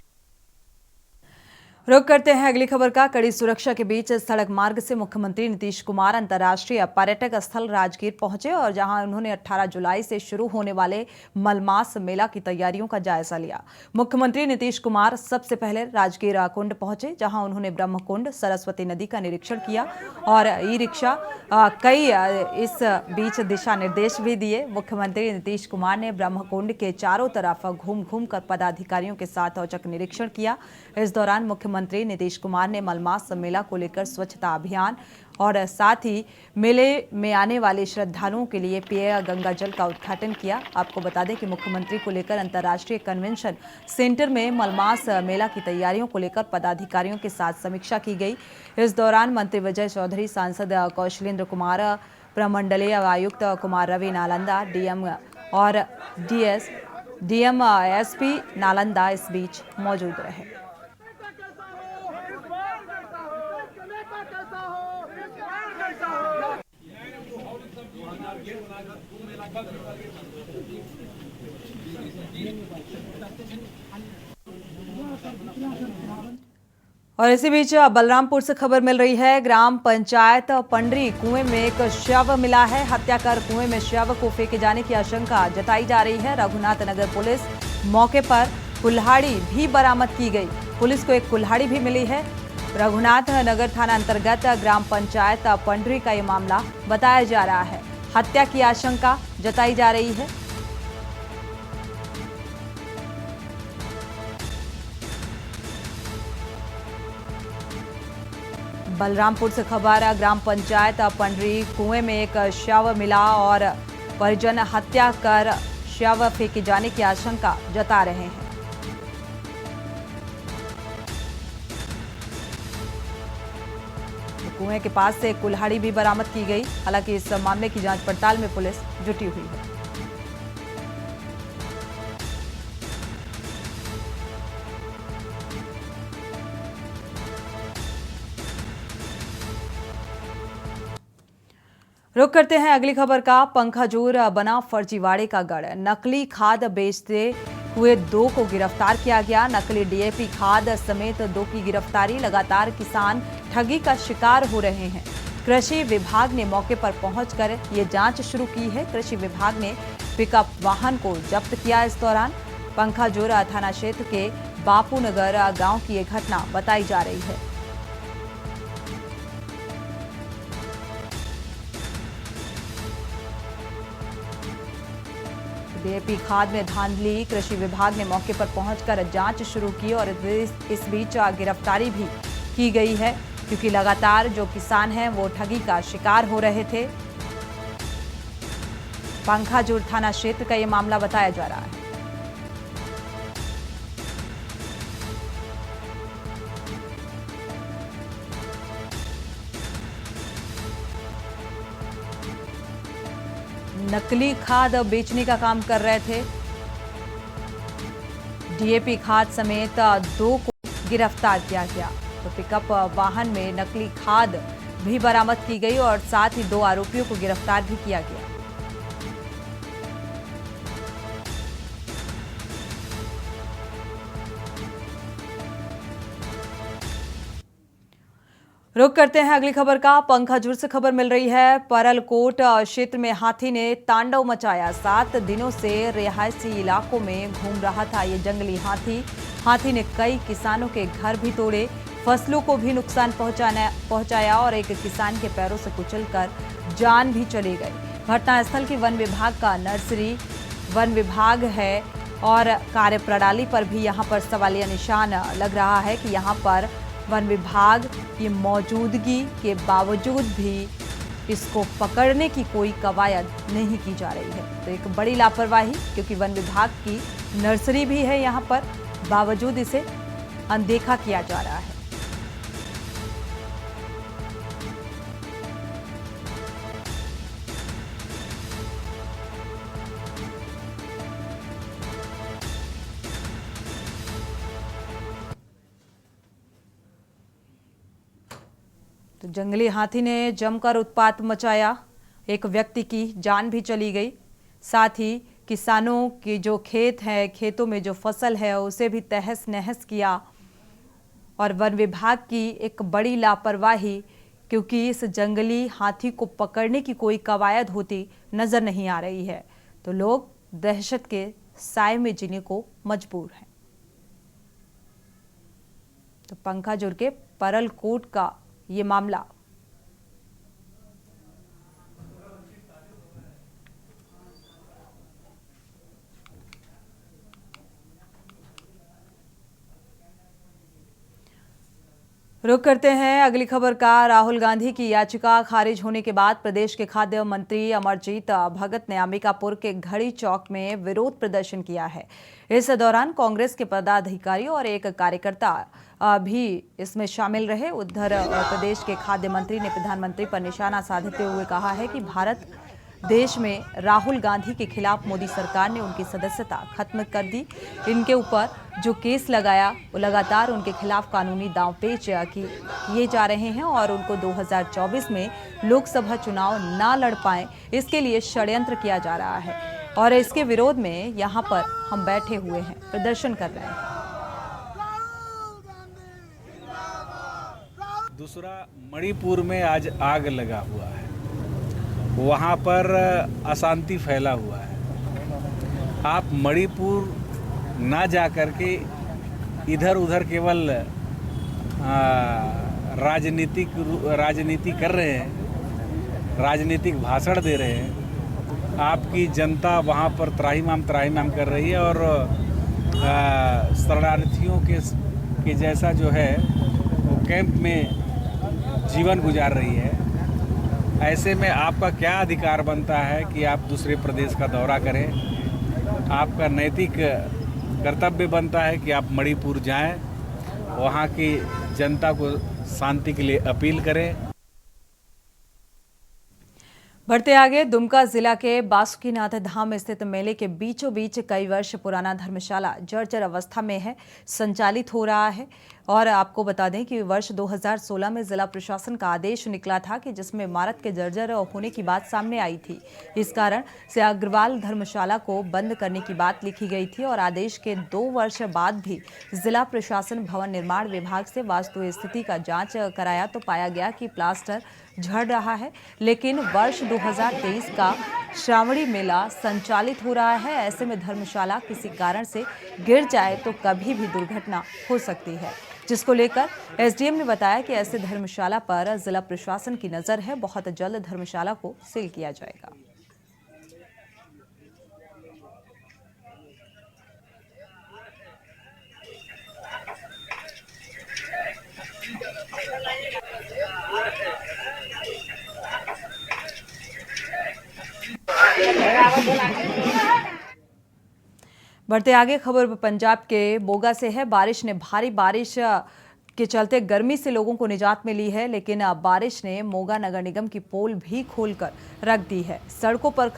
रुक करते हैं अगली खबर का। कड़ी सुरक्षा के बीच सड़क मार्ग से मुख्यमंत्री नीतीश कुमार अंतर्राष्ट्रीय पर्यटक स्थल राजगीर पहुंचे और जहां उन्होंने 18 जुलाई से शुरू होने वाले मलमास मेला की तैयारियों का जायजा लिया। मुख्यमंत्री नीतीश कुमार सबसे पहले राजगीर कुंड पहुंचे, जहां उन्होंने ब्रह्मकुंड, सरस्वती नदी का निरीक्षण किया और ई रिक्शा कई इस बीच दिशा निर्देश भी दिए। मुख्यमंत्री नीतीश कुमार ने ब्रह्मकुंड के चारों तरफ घूम घूम कर पदाधिकारियों के साथ औचक निरीक्षण किया। इस दौरान मुख्यमंत्री नीतीश कुमार ने मलमास मेला को लेकर स्वच्छता अभियान और साथ ही मेले में आने वाले श्रद्धालुओं के लिए पेय गंगा जल का उद्घाटन किया। आपको बता दें कि मुख्यमंत्री को लेकर अंतर्राष्ट्रीय कन्वेंशन सेंटर में मलमास मेला की तैयारियों को लेकर पदाधिकारियों के साथ समीक्षा की गई। इस दौरान मंत्री विजय चौधरी, सांसद कौशलेंद्र कुमार, प्रमंडलीय आयुक्त कुमार रवि नालंदा, डीएम और डीएम एसपी नालंदा इस बीच मौजूद रहे। और इसी बीच बलरामपुर से खबर मिल रही है। ग्राम पंचायत पंडरी कुएं में एक शव मिला है। हत्या कर कुएं में शव को फेंके जाने की आशंका जताई जा रही है। रघुनाथ नगर पुलिस मौके पर कुल्हाड़ी भी बरामद की गई। पुलिस को एक कुल्हाड़ी भी मिली है। रघुनाथ नगर थाना अंतर्गत ग्राम पंचायत पंडरी का ये मामला बताया जा रहा है। हत्या की आशंका जताई जा रही है। बलरामपुर से खबर है। ग्राम पंचायत पंडरी कुएं में एक शव मिला और परिजन हत्या कर शव फेंके जाने की आशंका जता रहे हैं। कुएं के पास से कुल्हाड़ी भी बरामद की गई। हालांकि इस मामले की जांच पड़ताल में पुलिस जुटी हुई है। रुक करते हैं अगली खबर का। पंखाजूर बना फर्जीवाड़े का गढ़। नकली खाद बेचते हुए 2 को गिरफ्तार किया गया। नकली डीएपी खाद समेत 2 की गिरफ्तारी। लगातार किसान ठगी का शिकार हो रहे हैं। कृषि विभाग ने मौके पर पहुंचकर ये जांच शुरू की है। कृषि विभाग ने पिकअप वाहन को जब्त किया। इस दौरान पंखाजूर थाना क्षेत्र के बापूनगर गांव की ये घटना बताई जा रही है। डीएपी खाद में धांधली। कृषि विभाग ने मौके पर पहुंचकर जांच शुरू की और इस बीच गिरफ्तारी भी की गई है, क्योंकि लगातार जो किसान हैं वो ठगी का शिकार हो रहे थे। पंखाजूर थाना क्षेत्र का ये मामला बताया जा रहा है। नकली खाद बेचने का काम कर रहे थे। डीएपी खाद समेत 2 को गिरफ्तार किया गया। तो पिकअप वाहन में नकली खाद भी बरामद की गई और साथ ही 2 आरोपियों को गिरफ्तार भी किया गया। रुक करते हैं अगली खबर का। पंखाजूर से खबर मिल रही है। परलकोट क्षेत्र में हाथी ने तांडव मचाया। 7 दिनों से रिहायशी इलाकों में घूम रहा था ये जंगली हाथी ने कई किसानों के घर भी तोड़े, फसलों को भी नुकसान पहुंचाया और एक किसान के पैरों से कुचलकर जान भी चली गई। घटनास्थल की वन विभाग का नर्सरी वन विभाग है और कार्यप्रणाली पर भी यहां पर सवालिया निशान लग रहा है कि यहां पर वन विभाग की मौजूदगी के बावजूद भी इसको पकड़ने की कोई कवायद नहीं की जा रही है। तो एक बड़ी लापरवाही, क्योंकि वन विभाग की नर्सरी भी है यहाँ पर, बावजूद इसे अनदेखा किया जा रहा है। तो जंगली हाथी ने जमकर उत्पात मचाया, एक व्यक्ति की जान भी चली गई, साथ ही किसानों की जो खेत है, खेतों में जो फसल है उसे भी तहस नहस किया। और वन विभाग की एक बड़ी लापरवाही, क्योंकि इस जंगली हाथी को पकड़ने की कोई कवायद होती नजर नहीं आ रही है, तो लोग दहशत के साए में जीने को मजबूर हैं। तो पंखाजुर के परलकोट का ये मामला। रुक करते हैं अगली खबर का। राहुल गांधी की याचिका खारिज होने के बाद प्रदेश के खाद्य मंत्री अमरजीत भगत ने अंबिकापुर के घड़ी चौक में विरोध प्रदर्शन किया है। इस दौरान कांग्रेस के पदाधिकारी और एक कार्यकर्ता भी इसमें शामिल रहे। उधर प्रदेश के खाद्य मंत्री ने प्रधानमंत्री पर निशाना साधते हुए कहा है कि भारत देश में राहुल गांधी के खिलाफ मोदी सरकार ने उनकी सदस्यता खत्म कर दी। इनके ऊपर जो केस लगाया वो लगातार उनके खिलाफ कानूनी दांवपेच किए जा रहे हैं और उनको 2024 में लोकसभा चुनाव ना लड़ पाए, इसके लिए षड्यंत्र किया जा रहा है और इसके विरोध में यहाँ पर हम बैठे हुए हैं, प्रदर्शन कर रहे हैं। दूसरा, मणिपुर में आज आग लगा हुआ है, वहाँ पर अशांति फैला हुआ है। आप मणिपुर ना जा कर के इधर उधर केवल राजनीति कर रहे हैं, राजनीतिक भाषण दे रहे हैं। आपकी जनता वहाँ पर त्राहिमाम कर रही है और शरणार्थियों के जैसा जो है वो कैंप में जीवन गुजार रही है। ऐसे में आपका क्या अधिकार बनता है कि आप दूसरे प्रदेश का दौरा करें? आपका नैतिक कर्तव्य बनता है कि आप मणिपुर जाएं, वहाँ की जनता को शांति के लिए अपील करें। बढ़ते आगे, दुमका जिला के बासुकीनाथ धाम स्थित मेले के बीचों बीच कई वर्ष पुराना धर्मशाला जर्जर अवस्था में है, संचालित हो रहा है। और आपको बता दें कि वर्ष 2016 में जिला प्रशासन का आदेश निकला था कि जिसमें इमारत के जर्जर होने की बात सामने आई थी। इस कारण से अग्रवाल धर्मशाला को बंद करने की बात लिखी गई थी और आदेश के 2 वर्ष बाद भी जिला प्रशासन भवन निर्माण विभाग से वास्तु स्थिति का जांच कराया तो पाया गया कि प्लास्टर झड़ रहा है। लेकिन वर्ष 2023 का श्रावणी मेला संचालित हो रहा है, ऐसे में धर्मशाला किसी कारण से गिर जाए तो कभी भी दुर्घटना हो सकती है, जिसको लेकर एसडीएम ने बताया कि ऐसे धर्मशाला पर जिला प्रशासन की नजर है, बहुत जल्द धर्मशाला को सील किया जाएगा। बढ़ते आगे, खबर पंजाब के मोगा से है। भारी बारिश के चलते गर्मी से लोगों को निजात मिली है, लेकिन बारिश ने मोगा नगर निगम की पोल भी खोलकर रख दी है। सड़कों पर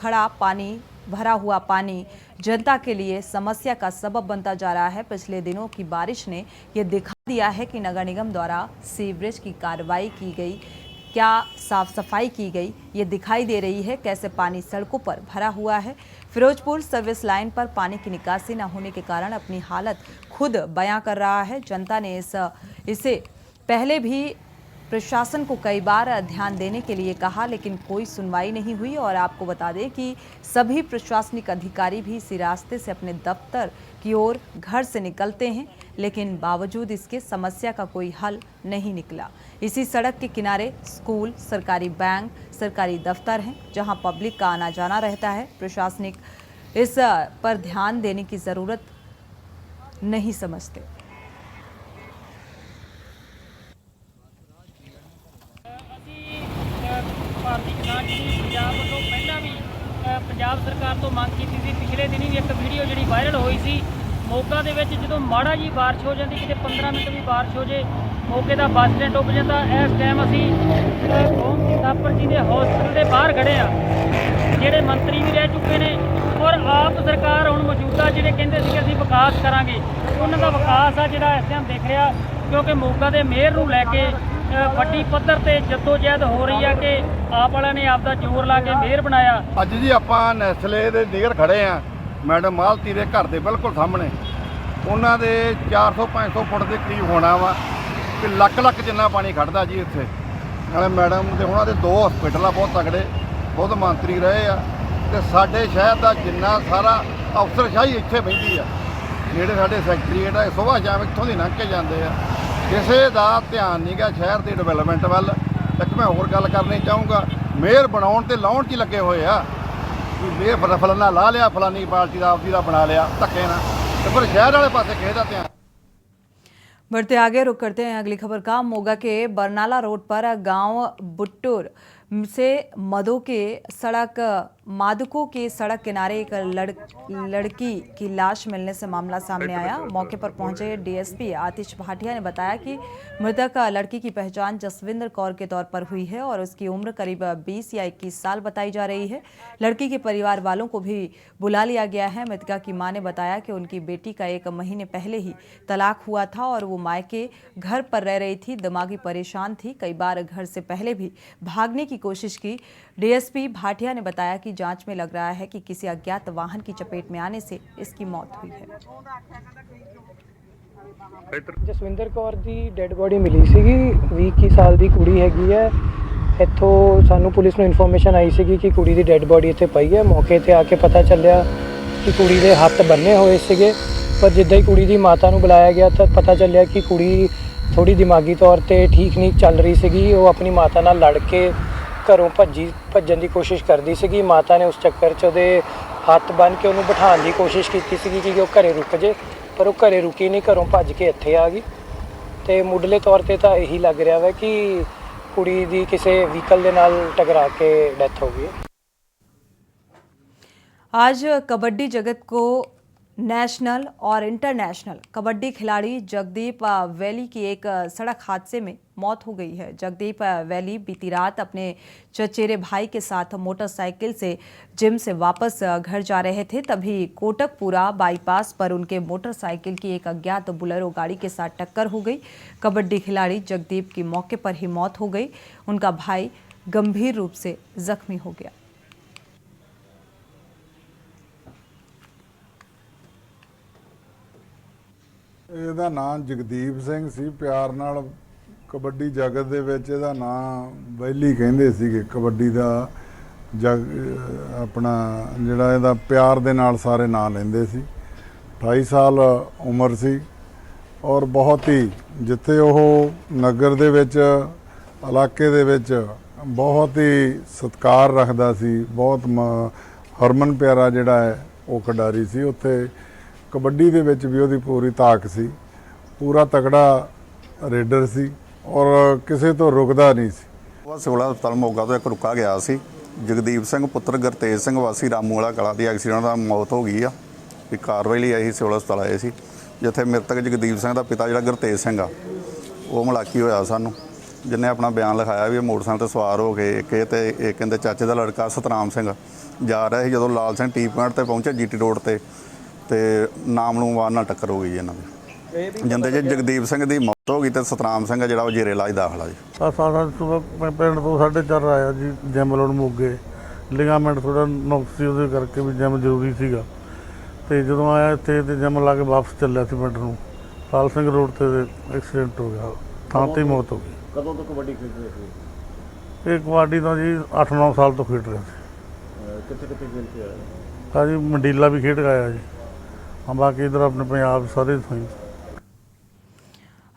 भरा हुआ पानी जनता के लिए समस्या का सबब बनता जा रहा है। पिछले दिनों की बारिश ने यह दिखा दिया है कि नगर निगम द्वारा सीवरेज की कार्रवाई की गई, क्या साफ सफाई की गई, ये दिखाई दे रही है। कैसे पानी सड़कों पर भरा हुआ है। फिरोजपुर सर्विस लाइन पर पानी की निकासी न होने के कारण अपनी हालत खुद बयां कर रहा है। जनता ने इसे पहले भी प्रशासन को कई बार ध्यान देने के लिए कहा, लेकिन कोई सुनवाई नहीं हुई। और आपको बता दें कि सभी प्रशासनिक अधिकारी भी इसी रास्ते से अपने दफ्तर की ओर घर से निकलते हैं, लेकिन बावजूद इसके समस्या का कोई हल नहीं निकला। इसी सड़क के किनारे स्कूल, सरकारी बैंक, सरकारी दफ्तर हैं, जहां पब्लिक का आना जाना रहता है। प्रशासनिक इस पर ध्यान देने की ज़रूरत नहीं समझते। ਭਾਰਤੀ ਕਿਸਾਨ ਯੂਨੀਅਨ ਪੰਜਾਬ ਵੱਲੋਂ ਪਹਿਲਾਂ ਵੀ ਪੰਜਾਬ ਸਰਕਾਰ ਤੋਂ ਮੰਗ ਕੀਤੀ ਸੀ। ਪਿਛਲੇ ਦਿਨੀ ਵੀ ਇੱਕ ਵੀਡੀਓ ਜਿਹੜੀ ਵਾਇਰਲ ਹੋਈ ਸੀ ਮੋਗਾ ਦੇ ਵਿੱਚ, ਜਦੋਂ ਮਾੜਾ ਜੀ ਬਾਰਿਸ਼ ਹੋ ਜਾਂਦੀ, ਕਿਤੇ 15 ਮਿੰਟ ਵੀ ਬਾਰਿਸ਼ ਹੋ ਜੇ, ਮੋਗੇ ਦਾ ਬੱਸ ਸਟੈਂਡ ਡੁੱਬ ਜਾਂਦਾ। ਇਸ ਟਾਈਮ ਅਸੀਂ ਗੋਮਤੀ ਥਾਪਰ ਜੀ ਦੇ ਹਸਪਤਾਲ ਦੇ ਬਾਹਰ ਖੜੇ ਆ, ਜਿਹੜੇ ਮੰਤਰੀ ਵੀ ਰਹਿ ਚੁੱਕੇ ਨੇ ਔਰ ਆਪ ਸਰਕਾਰ ਹੁਣ ਮੌਜੂਦਾ ਜਿਹੜੇ ਕਹਿੰਦੇ ਸੀ ਕਿ ਅਸੀਂ ਵਿਕਾਸ ਕਰਾਂਗੇ, ਉਹਨਾਂ ਦਾ ਵਿਕਾਸ ਆ ਜਿਹੜਾ ਇਸ ਟਾਈਮ ਦਿਖ ਰਿਹਾ। ਕਿਉਂਕਿ ਮੋਗਾ ਦੇ ਮੇਅਰ ਨੂੰ ਲੈ ਕੇ ਵੱਡੀ ਪੱਧਰ ਤੇ ਜਦੋਜਹਿਦ ਹੋ ਰਹੀ ਹੈ ਕਿ ਆਪ ਵਾਲਿਆਂ ਨੇ ਆਪਦਾ ਜ਼ੋਰ ਲਾ ਕੇ ਮਿਹਰ ਬਣਾਇਆ। ਅੱਜ ਜੀ ਆਪਾਂ ਨੈਸਲੇ ਦੇ ਨਿਗਰ ਖੜੇ ਆ ਮੈਡਮ ਮਾਲਤੀ ਦੇ ਘਰ ਦੇ ਬਿਲਕੁਲ ਸਾਹਮਣੇ। ਉਹਨਾਂ ਦੇ 400-500 ਫੁੱਟ ਦੇ ਕਰੀਬ ਹੋਣਾ ਵਾ ਕਿ ਲੱਖ ਜਿੰਨਾ ਪਾਣੀ ਖੜਦਾ ਜੀ ਇੱਥੇ। ਨਾਲੇ ਮੈਡਮ ਦੇ ਉਹਨਾਂ ਦੇ 2 ਹਸਪੀਟਲ ਆ ਬਹੁਤ ਤਕੜੇ, ਬਹੁਤ ਮੰਤਰੀ ਰਹੇ ਆ ਤੇ ਸਾਡੇ ਸ਼ਹਿਰ ਦਾ ਜਿੰਨਾ ਸਾਰਾ ਅਫਸਰਸ਼ਾਹੀ ਇੱਥੇ ਬਹਿੰਦੀ ਆ। ਜਿਹੜੇ ਸਾਡੇ ਸੈਕਟਰੀਏਟ ਆ ਸੁਬਾਹ ਸ਼ਾਮ ਇੱਥੋਂ ਦੀ ਲੰਘ ਕੇ ਜਾਂਦੇ ਆ। ਕਿਸੇ ਦਾ ਧਿਆਨ ਨਹੀਂ ਗਾ ਸ਼ਹਿਰ ਦੀ ਡਿਵੈਲਪਮੈਂਟ ਵੱਲ। ਇੱਕ ਮੈਂ ਹੋਰ ਗੱਲ ਕਰਨੀ ਚਾਹੂੰਗਾ, ਮੇਅਰ ਬਣਾਉਣ ਤੇ ਲਾਉਣ 'ਚ ਹੀ ਲੱਗੇ ਹੋਏ ਆ ਵੀ ਮੇਅਰ ਫਲਾਨਾ ਲਾ ਲਿਆ, ਫਲਾਨੀ ਪਾਰਟੀ ਦਾ ਆਪਦੀ ਦਾ ਬਣਾ ਲਿਆ ਧੱਕੇ ਨਾਲ, ਤੇ ਫਿਰ शहर वाले पासे किसी का ध्यान। बढ़ते आगे रुक करते हैं अगली खबर का। मोगा के बरनाला रोड पर गांव बुट्टूर से मादकों के सड़क किनारे एक लड़की की लाश मिलने से मामला सामने आया। मौके पर पहुंचे डीएसपी आतिश भाटिया ने बताया कि मृतक लड़की की पहचान जसविंदर कौर के तौर पर हुई है और उसकी उम्र करीब 20 या 21 साल बताई जा रही है। लड़की के परिवार वालों को भी बुला लिया गया है। मृतका की मां ने बताया कि उनकी बेटी का 1 महीने पहले ही तलाक हुआ था और वो मायके घर पर रह रही थी, दिमागी परेशान थी, कई बार घर से पहले भी भागने की कोशिश की। डीएसपी भाटिया ने बताया कि जांच में लग रहा है कि किसी अज्ञात वाहन की चपेट में आने से इसकी मौत हुई है। ਜਸਵਿੰਦਰ ਕੌਰ ਦੀ ਡੈੱਡ ਬੋਡੀ ਮਿਲੀ ਸੀਗੀ, 20 ਸਾਲ ਦੀ ਕੁੜੀ ਹੈਗੀ ਹੈ। ਇੱਥੋਂ ਸਾਨੂੰ ਪੁਲਿਸ ਨੂੰ ਇਨਫੋਰਮੇਸ਼ਨ ਆਈ ਸੀਗੀ ਕਿ ਕੁੜੀ ਦੀ ਡੈੱਡ ਬੋਡੀ ਇੱਥੇ ਪਈ ਹੈ। ਮੌਕੇ ਤੇ ਆ ਕੇ ਪਤਾ ਚੱਲਿਆ ਕਿ ਕੁੜੀ ਦੇ ਹੱਥ ਬੰਨੇ ਹੋਏ ਸੀਗੇ, ਪਰ ਜਿੱਦਾਂ ਹੀ ਕੁੜੀ ਦੀ ਮਾਤਾ ਨੂੰ ਬੁਲਾਇਆ ਗਿਆ ਤਾਂ ਪਤਾ ਚੱਲਿਆ ਕਿ ਕੁੜੀ ਥੋੜੀ ਦਿਮਾਗੀ ਤੌਰ ਤੇ ਠੀਕ ਨਹੀਂ ਚੱਲ ਰਹੀ ਸੀਗੀ। ਉਹ ਆਪਣੀ ਮਾਤਾ ਨਾਲ ਲੜ ਕੇ ਘਰੋਂ ਭੱਜਣ ਦੀ ਕੋਸ਼ਿਸ਼ ਕਰਦੀ ਸੀਗੀ। ਮਾਤਾ ਨੇ ਉਸ ਚੱਕਰ 'ਚ ਉਹਦੇ ਹੱਥ ਬੰਨ੍ਹ ਕੇ ਉਹਨੂੰ ਬਿਠਾਉਣ ਦੀ ਕੋਸ਼ਿਸ਼ ਕੀਤੀ ਸੀਗੀ ਕਿ ਉਹ ਘਰੇ ਰੁਕ ਜੇ, ਪਰ ਉਹ ਘਰੇ ਰੁਕੀ ਨਹੀਂ, ਘਰੋਂ ਭੱਜ ਕੇ ਇੱਥੇ ਆ ਗਈ। ਤੇ ਮੁੱਢਲੇ ਤੌਰ ਤੇ ਤਾਂ ਇਹੀ ਲੱਗ ਰਿਹਾ ਵਾ ਕਿ ਕੁੜੀ ਦੀ ਕਿਸੇ ਵਹੀਕਲ ਦੇ ਨਾਲ टकरा के डेथ हो गई है। आज कबड्डी जगत को नेशनल और इंटरनेशनल कबड्डी खिलाड़ी जगदीप वैली की एक सड़क हादसे में मौत हो गई है। जगदीप वैली बीती रात अपने चचेरे भाई के साथ मोटरसाइकिल से जिम से वापस घर जा रहे थे, तभी कोटकपुरा बाईपास पर उनके मोटरसाइकिल की एक अज्ञात बुलेरो गाड़ी के साथ टक्कर हो गई। कबड्डी खिलाड़ी जगदीप की मौके पर ही मौत हो गई। उनका भाई गंभीर रूप से जख्मी हो गया। ਇਹਦਾ ਨਾਮ ਜਗਦੀਪ ਸਿੰਘ ਸੀ, ਪਿਆਰ ਨਾਲ ਕਬੱਡੀ ਜਗਤ ਦੇ ਵਿੱਚ ਇਹਦਾ ਨਾਮ ਵੈਲੀ ਕਹਿੰਦੇ ਸੀਗੇ। ਕਬੱਡੀ ਦਾ ਆਪਣਾ ਜਿਹੜਾ ਇਹਦਾ ਪਿਆਰ ਦੇ ਨਾਲ ਸਾਰੇ ਨਾਂ ਲੈਂਦੇ ਸੀ। 28 ਸਾਲ ਉਮਰ ਸੀ ਔਰ ਬਹੁਤ ਹੀ ਜਿੱਥੇ ਉਹ ਨਗਰ ਦੇ ਵਿੱਚ ਇਲਾਕੇ ਦੇ ਵਿੱਚ ਬਹੁਤ ਹੀ ਸਤਿਕਾਰ ਰੱਖਦਾ ਸੀ, ਬਹੁਤ ਹਰਮਨ ਪਿਆਰਾ ਜਿਹੜਾ ਹੈ ਉਹ ਖਿਡਾਰੀ ਸੀ। ਉੱਥੇ ਕਬੱਡੀ ਦੇ ਵਿੱਚ ਵੀ ਉਹਦੀ ਪੂਰੀ ਤਾਕ ਸੀ, ਪੂਰਾ ਤਕੜਾ ਰੇਡਰ ਸੀ ਔਰ ਕਿਸੇ ਤੋਂ ਰੁਕਦਾ ਨਹੀਂ ਸੀ। ਉਹ ਸਿਵਲ ਹਸਪਤਾਲ ਮੋਗਾ ਤੋਂ ਇੱਕ ਰੁਕਾ ਗਿਆ ਸੀ। ਜਗਦੀਪ ਸਿੰਘ ਪੁੱਤਰ ਗੁਰਤੇਜ ਸਿੰਘ ਵਾਸੀ ਰਾਮੂ ਵਾਲਾ ਕਲਾ ਦੀ ਐਕਸੀਡੈਂਟ ਦਾ ਮੌਤ ਹੋ ਗਈ ਆ। ਵੀ ਕਾਰਵਾਈ ਲਈ ਆਏ ਸੀ, ਸਿਵਲ ਹਸਪਤਾਲ ਆਏ ਸੀ, ਜਿੱਥੇ ਮ੍ਰਿਤਕ ਜਗਦੀਪ ਸਿੰਘ ਦਾ ਪਿਤਾ ਜਿਹੜਾ ਗੁਰਤੇਜ ਸਿੰਘ ਆ ਉਹ ਮੁਲਾਕੀ ਹੋਇਆ ਸਾਨੂੰ, ਜਿਹਨੇ ਆਪਣਾ ਬਿਆਨ ਲਿਖਾਇਆ ਵੀ ਮੋਟਰਸਾਈਕਲ ਤੇ ਸਵਾਰ ਹੋ ਕੇ ਇੱਕ ਤੇ ਇੱਕ ਕਹਿੰਦੇ ਚਾਚੇ ਦਾ ਲੜਕਾ ਸਤਨਾਮ ਸਿੰਘ ਜਾ ਰਿਹਾ ਸੀ। ਜਦੋਂ ਲਾਲ ਸਿੰਘ ਟੀ ਪੁਆਇੰਟ ਤੇ ਪਹੁੰਚੇ ਜੀਟੀ ਰੋਡ ਤੇ ਨਾਮ ਨੂੰ ਵਾਰ ਨਾਲ ਟੱਕਰ ਹੋ ਗਈ ਇਹਨਾਂ ਦੀ, ਜਿੰਦੇ 'ਚ ਜਗਦੀਪ ਸਿੰਘ ਦੀ ਮੌਤ ਹੋ ਗਈ ਤੇ ਸਤਨਾਮ ਸਿੰਘ ਜਿਹੜਾ ਉਹ ਜੇਰੇ ਇਲਾਜ ਦਾਖਲਾ ਜੀ। ਸੁਬਹ ਪਿੰਡ ਤੋਂ 4:30 ਆਇਆ ਜੀ ਜਿਮ ਲਾਉਣ ਮੋਗੇ। ਲਿਗਾਮੈਂਟ ਥੋੜਾ ਨੁਕਸ ਸੀ, ਉਹਦੇ ਕਰਕੇ ਵੀ ਜਿਮ ਜ਼ਰੂਰੀ ਸੀਗਾ। ਤੇ ਜਦੋਂ ਆਇਆ ਇੱਥੇ ਤੇ ਜਿਮ ਲਾ ਕੇ ਵਾਪਸ ਚੱਲਿਆ ਸੀ ਪਿੰਡ ਨੂੰ, ਲਾਲ ਸਿੰਘ ਰੋਡ ਤੇ ਐਕਸੀਡੈਂਟ ਹੋ ਗਿਆ, ਥਾਂ ਤੇ ਮੌਤ ਹੋ ਗਈ। ਕਦੋਂ ਤੋਂ ਕਬੱਡੀ ਖੇਡ ਰਹੇ ਸੀ? ਇਹ ਕਬੱਡੀ ਤਾਂ ਜੀ 8-9 ਸਾਲ ਤੋਂ ਖੇਡ ਰਿਹਾ ਸੀ। ਕਿੱਥੇ ਖੇਡ ਕੇ ਆਇਆ? ਹਾਂ ਜੀ ਮੰਡੀਲਾ ਵੀ ਖੇਡ ਆਇਆ ਜੀ। हाँ, बाकी इधर अपने पंजाब सारे थी।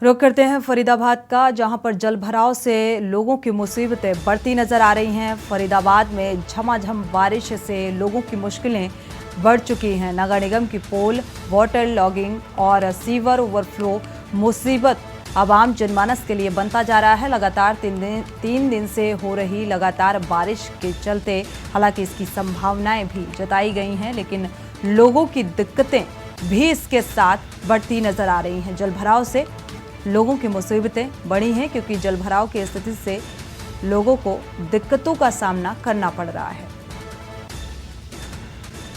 रुक करते हैं फरीदाबाद का, जहां पर जल भराव से लोगों की मुसीबतें बढ़ती नजर आ रही हैं। फरीदाबाद में झमाझम बारिश से लोगों की मुश्किलें बढ़ चुकी हैं। नगर निगम की पोल, वाटर लॉगिंग और सीवर ओवरफ्लो मुसीबत अब आम जनमानस के लिए बनता जा रहा है। लगातार तीन दिन से हो रही लगातार बारिश के चलते हालांकि इसकी संभावनाएं भी जताई गई हैं, लेकिन लोगों की दिक्कतें भी इसके साथ बढ़ती नजर आ रही हैं। जलभराव से लोगों की मुसीबतें बढ़ी हैं क्योंकि जलभराव की स्थिति से लोगों को दिक्कतों का सामना करना पड़ रहा है।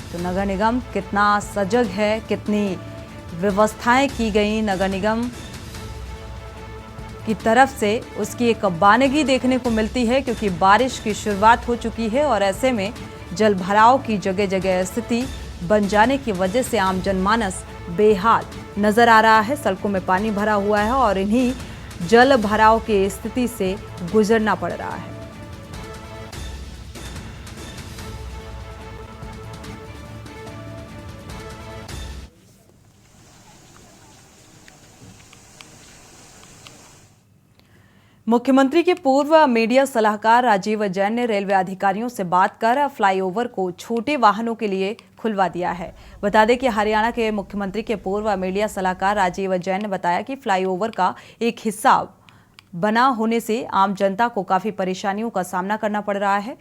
तो नगर निगम कितना सजग है, कितनी व्यवस्थाएं की गई नगर निगम की तरफ से उसकी एक बानगी देखने को मिलती है, क्योंकि बारिश की शुरुआत हो चुकी है और ऐसे में जल भराव की जगह जगह स्थिति बन जाने की वजह से आम जनमानस बेहाल नजर आ रहा है। सड़कों में पानी भरा हुआ है और इन्हीं जल भराव की स्थिति से गुजरना पड़ रहा है। मुख्यमंत्री के पूर्व मीडिया सलाहकार राजीव जैन ने रेलवे अधिकारियों से बात कर फ्लाईओवर को छोटे वाहनों के लिए खुलवा दिया है। बता दें कि हरियाणा के मुख्यमंत्री के पूर्व मीडिया सलाहकार राजीव जैन ने बताया कि फ्लाईओवर का एक हिस्सा बना होने से आम जनता को काफी परेशानियों का सामना करना पड़ रहा है,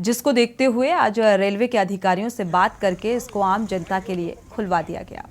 जिसको देखते हुए आज रेलवे के अधिकारियों से बात करके इसको आम जनता के लिए खुलवा दिया गया।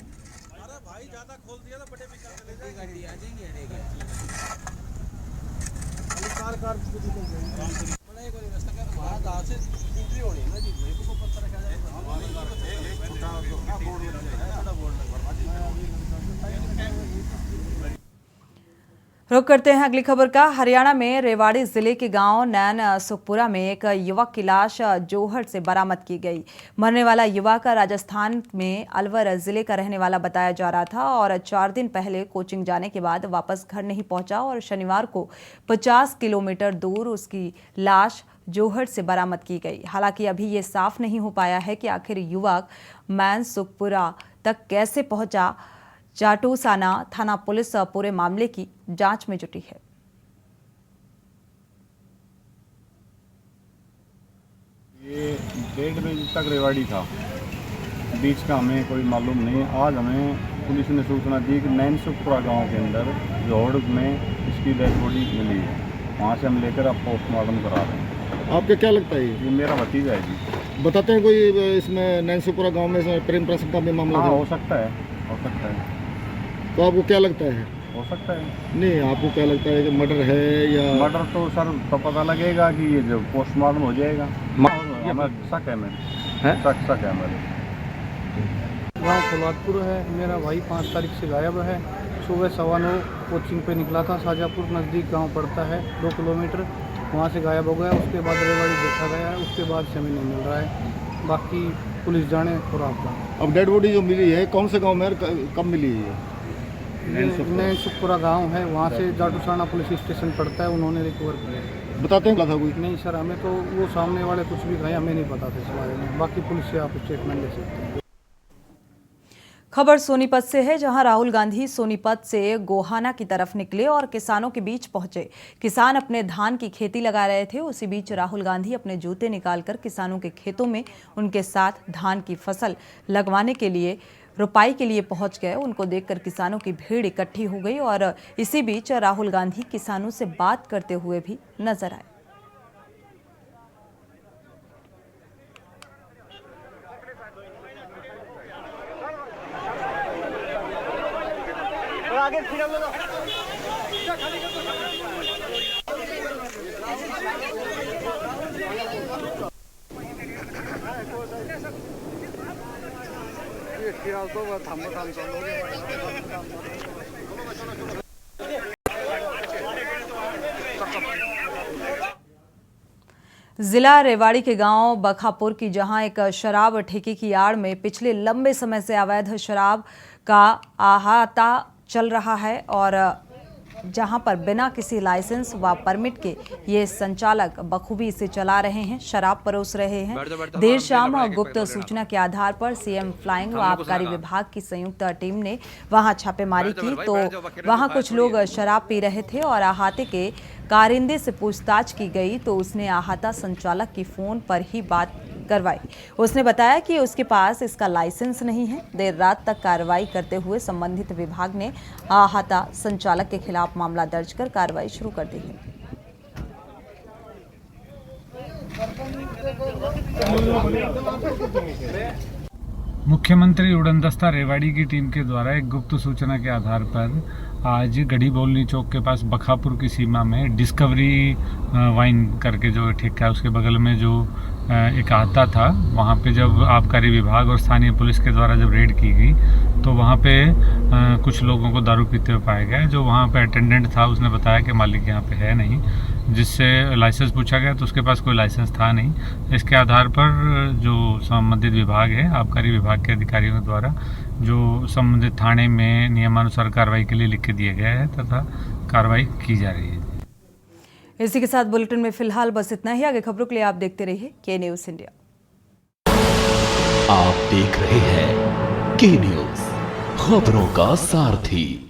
रुक करते हैं अगली खबर का। हरियाणा में रेवाड़ी जिले के गांव नैन सुखपुरा में एक युवक की लाश जोहड़ से बरामद की गई। मरने वाला युवक राजस्थान में अलवर जिले का रहने वाला बताया जा रहा था और 4 दिन पहले कोचिंग जाने के बाद वापस घर नहीं पहुंचा और शनिवार को 50 किलोमीटर दूर उसकी लाश जोहड़ से बरामद की गई। हालांकि अभी ये साफ नहीं हो पाया है कि आखिर युवक मैन सुखपुरा तक कैसे पहुंचा। जाटूसाना थाना पुलिस पूरे मामले की जांच में जुटी है। ये 1.5 बजे तक रेवाड़ी था, बीच का हमें कोई मालूम नहीं। आज हमें पुलिस ने सूचना दी कि नैन सुखपुरा गांव के अंदर जोहड़ में इसकी डेड बॉडी मिली है। वहाँ से हम लेकर अब पोस्टमार्टम करा रहे हैं। आपको क्या लगता है? ये मेरा भतीजा है जी। बताते हैं कोई इसमें नैन सुखपुरा गाँव में प्रेम प्रसंग का भी मामला? हाँ, हो सकता है, हो सकता है। तो आपको क्या लगता है? हो सकता है। नहीं, आपको क्या लगता है कि मर्डर है या? मर्डर तो सर तो पता लगेगा कि ये जो पोस्टमार्टम हो जाएगा। शक है मेरे, शक है मेरे। गाँव फुलवादपुर है। मेरा भाई 5 तारीख से गायब है। सुबह 9:15 कोचिंग पे निकला था। शाजापुर नज़दीक गांव पड़ता है, 2 किलोमीटर, वहां से गायब हो गया। उसके बाद रेवाड़ी देखा गया है, उसके बाद से हमें नहीं मिल रहा है। बाकी पुलिस जाने और आपका। अब डेड बॉडी जो मिली है कौन से गाँव में, कब मिली है? नैन सुखपुरा गाँव है, वहाँ से जाटूसाना पुलिस स्टेशन पड़ता है, उन्होंने रिकवर किया। बताते हैं था कोई? नहीं सर, हमें तो वो सामने वाले कुछ भी कहे, हमें नहीं पता था इस बारे में। बाकी पुलिस से आप स्टेटमेंट ले सकते हैं। खबर सोनीपत से है, जहां राहुल गांधी सोनीपत से गोहाना की तरफ निकले और किसानों के बीच पहुंचे। किसान अपने धान की खेती लगा रहे थे। उसी बीच राहुल गांधी अपने जूते निकालकर किसानों के खेतों में उनके साथ धान की फसल लगवाने के लिए रुपाई के लिए पहुंच गए। उनको देखकर किसानों की भीड़ इकट्ठी हो गई और इसी बीच राहुल गांधी किसानों से बात करते हुए भी नजर आए। जिला रेवाड़ी के गांव बखापुर की जहां एक शराब ठेके की आड़ में पिछले लंबे समय से अवैध शराब का अहाता चल रहा है और जहां पर बिना किसी लाइसेंस व परमिट के ये संचालक बखूबी इसे चला रहे हैं, शराब परोस रहे हैं। देर शाम गुप्त सूचना के आधार पर सीएम फ्लाइंग व आबकारी विभाग की संयुक्त टीम ने वहां छापेमारी की तो वहां कुछ लोग शराब पी रहे थे और अहाते के कारिंदे से पूछताछ की गई तो उसने अहाता संचालक की फोन पर ही बात करवाई। उसने बताया कि उसके पास इसका लाइसेंस नहीं है। देर रात तक कार्रवाई करते हुए संबंधित विभाग ने अहाता संचालक के खिलाफ मामला दर्ज कर कार्रवाई शुरू कर दी है। मुख्यमंत्री उड़नदस्ता रेवाड़ी की टीम के द्वारा एक गुप्त सूचना के आधार पर आज गढ़ी बोलनी चौक के पास बखापुर की सीमा में डिस्कवरी वाइन करके जो ठेका है उसके बगल में जो एक आता था, वहाँ पे जब आबकारी विभाग और स्थानीय पुलिस के द्वारा जब रेड की गई तो वहाँ पे कुछ लोगों को दारू पीते हुए पाया गया। जो वहाँ पे अटेंडेंट था उसने बताया कि मालिक यहाँ पे है नहीं, जिससे लाइसेंस पूछा गया तो उसके पास कोई लाइसेंस था नहीं। इसके आधार पर जो संबंधित विभाग है, आबकारी विभाग के अधिकारियों द्वारा जो संबंधित थाने में नियमानुसार कार्रवाई के लिए लिख के दिया गया है तथा कार्रवाई की जा रही है। इसी के साथ बुलेटिन में फिलहाल बस इतना ही। आगे खबरों के लिए आप देखते रहिए के न्यूज़ इंडिया। आप देख रहे हैं के न्यूज़, खबरों का सारथी।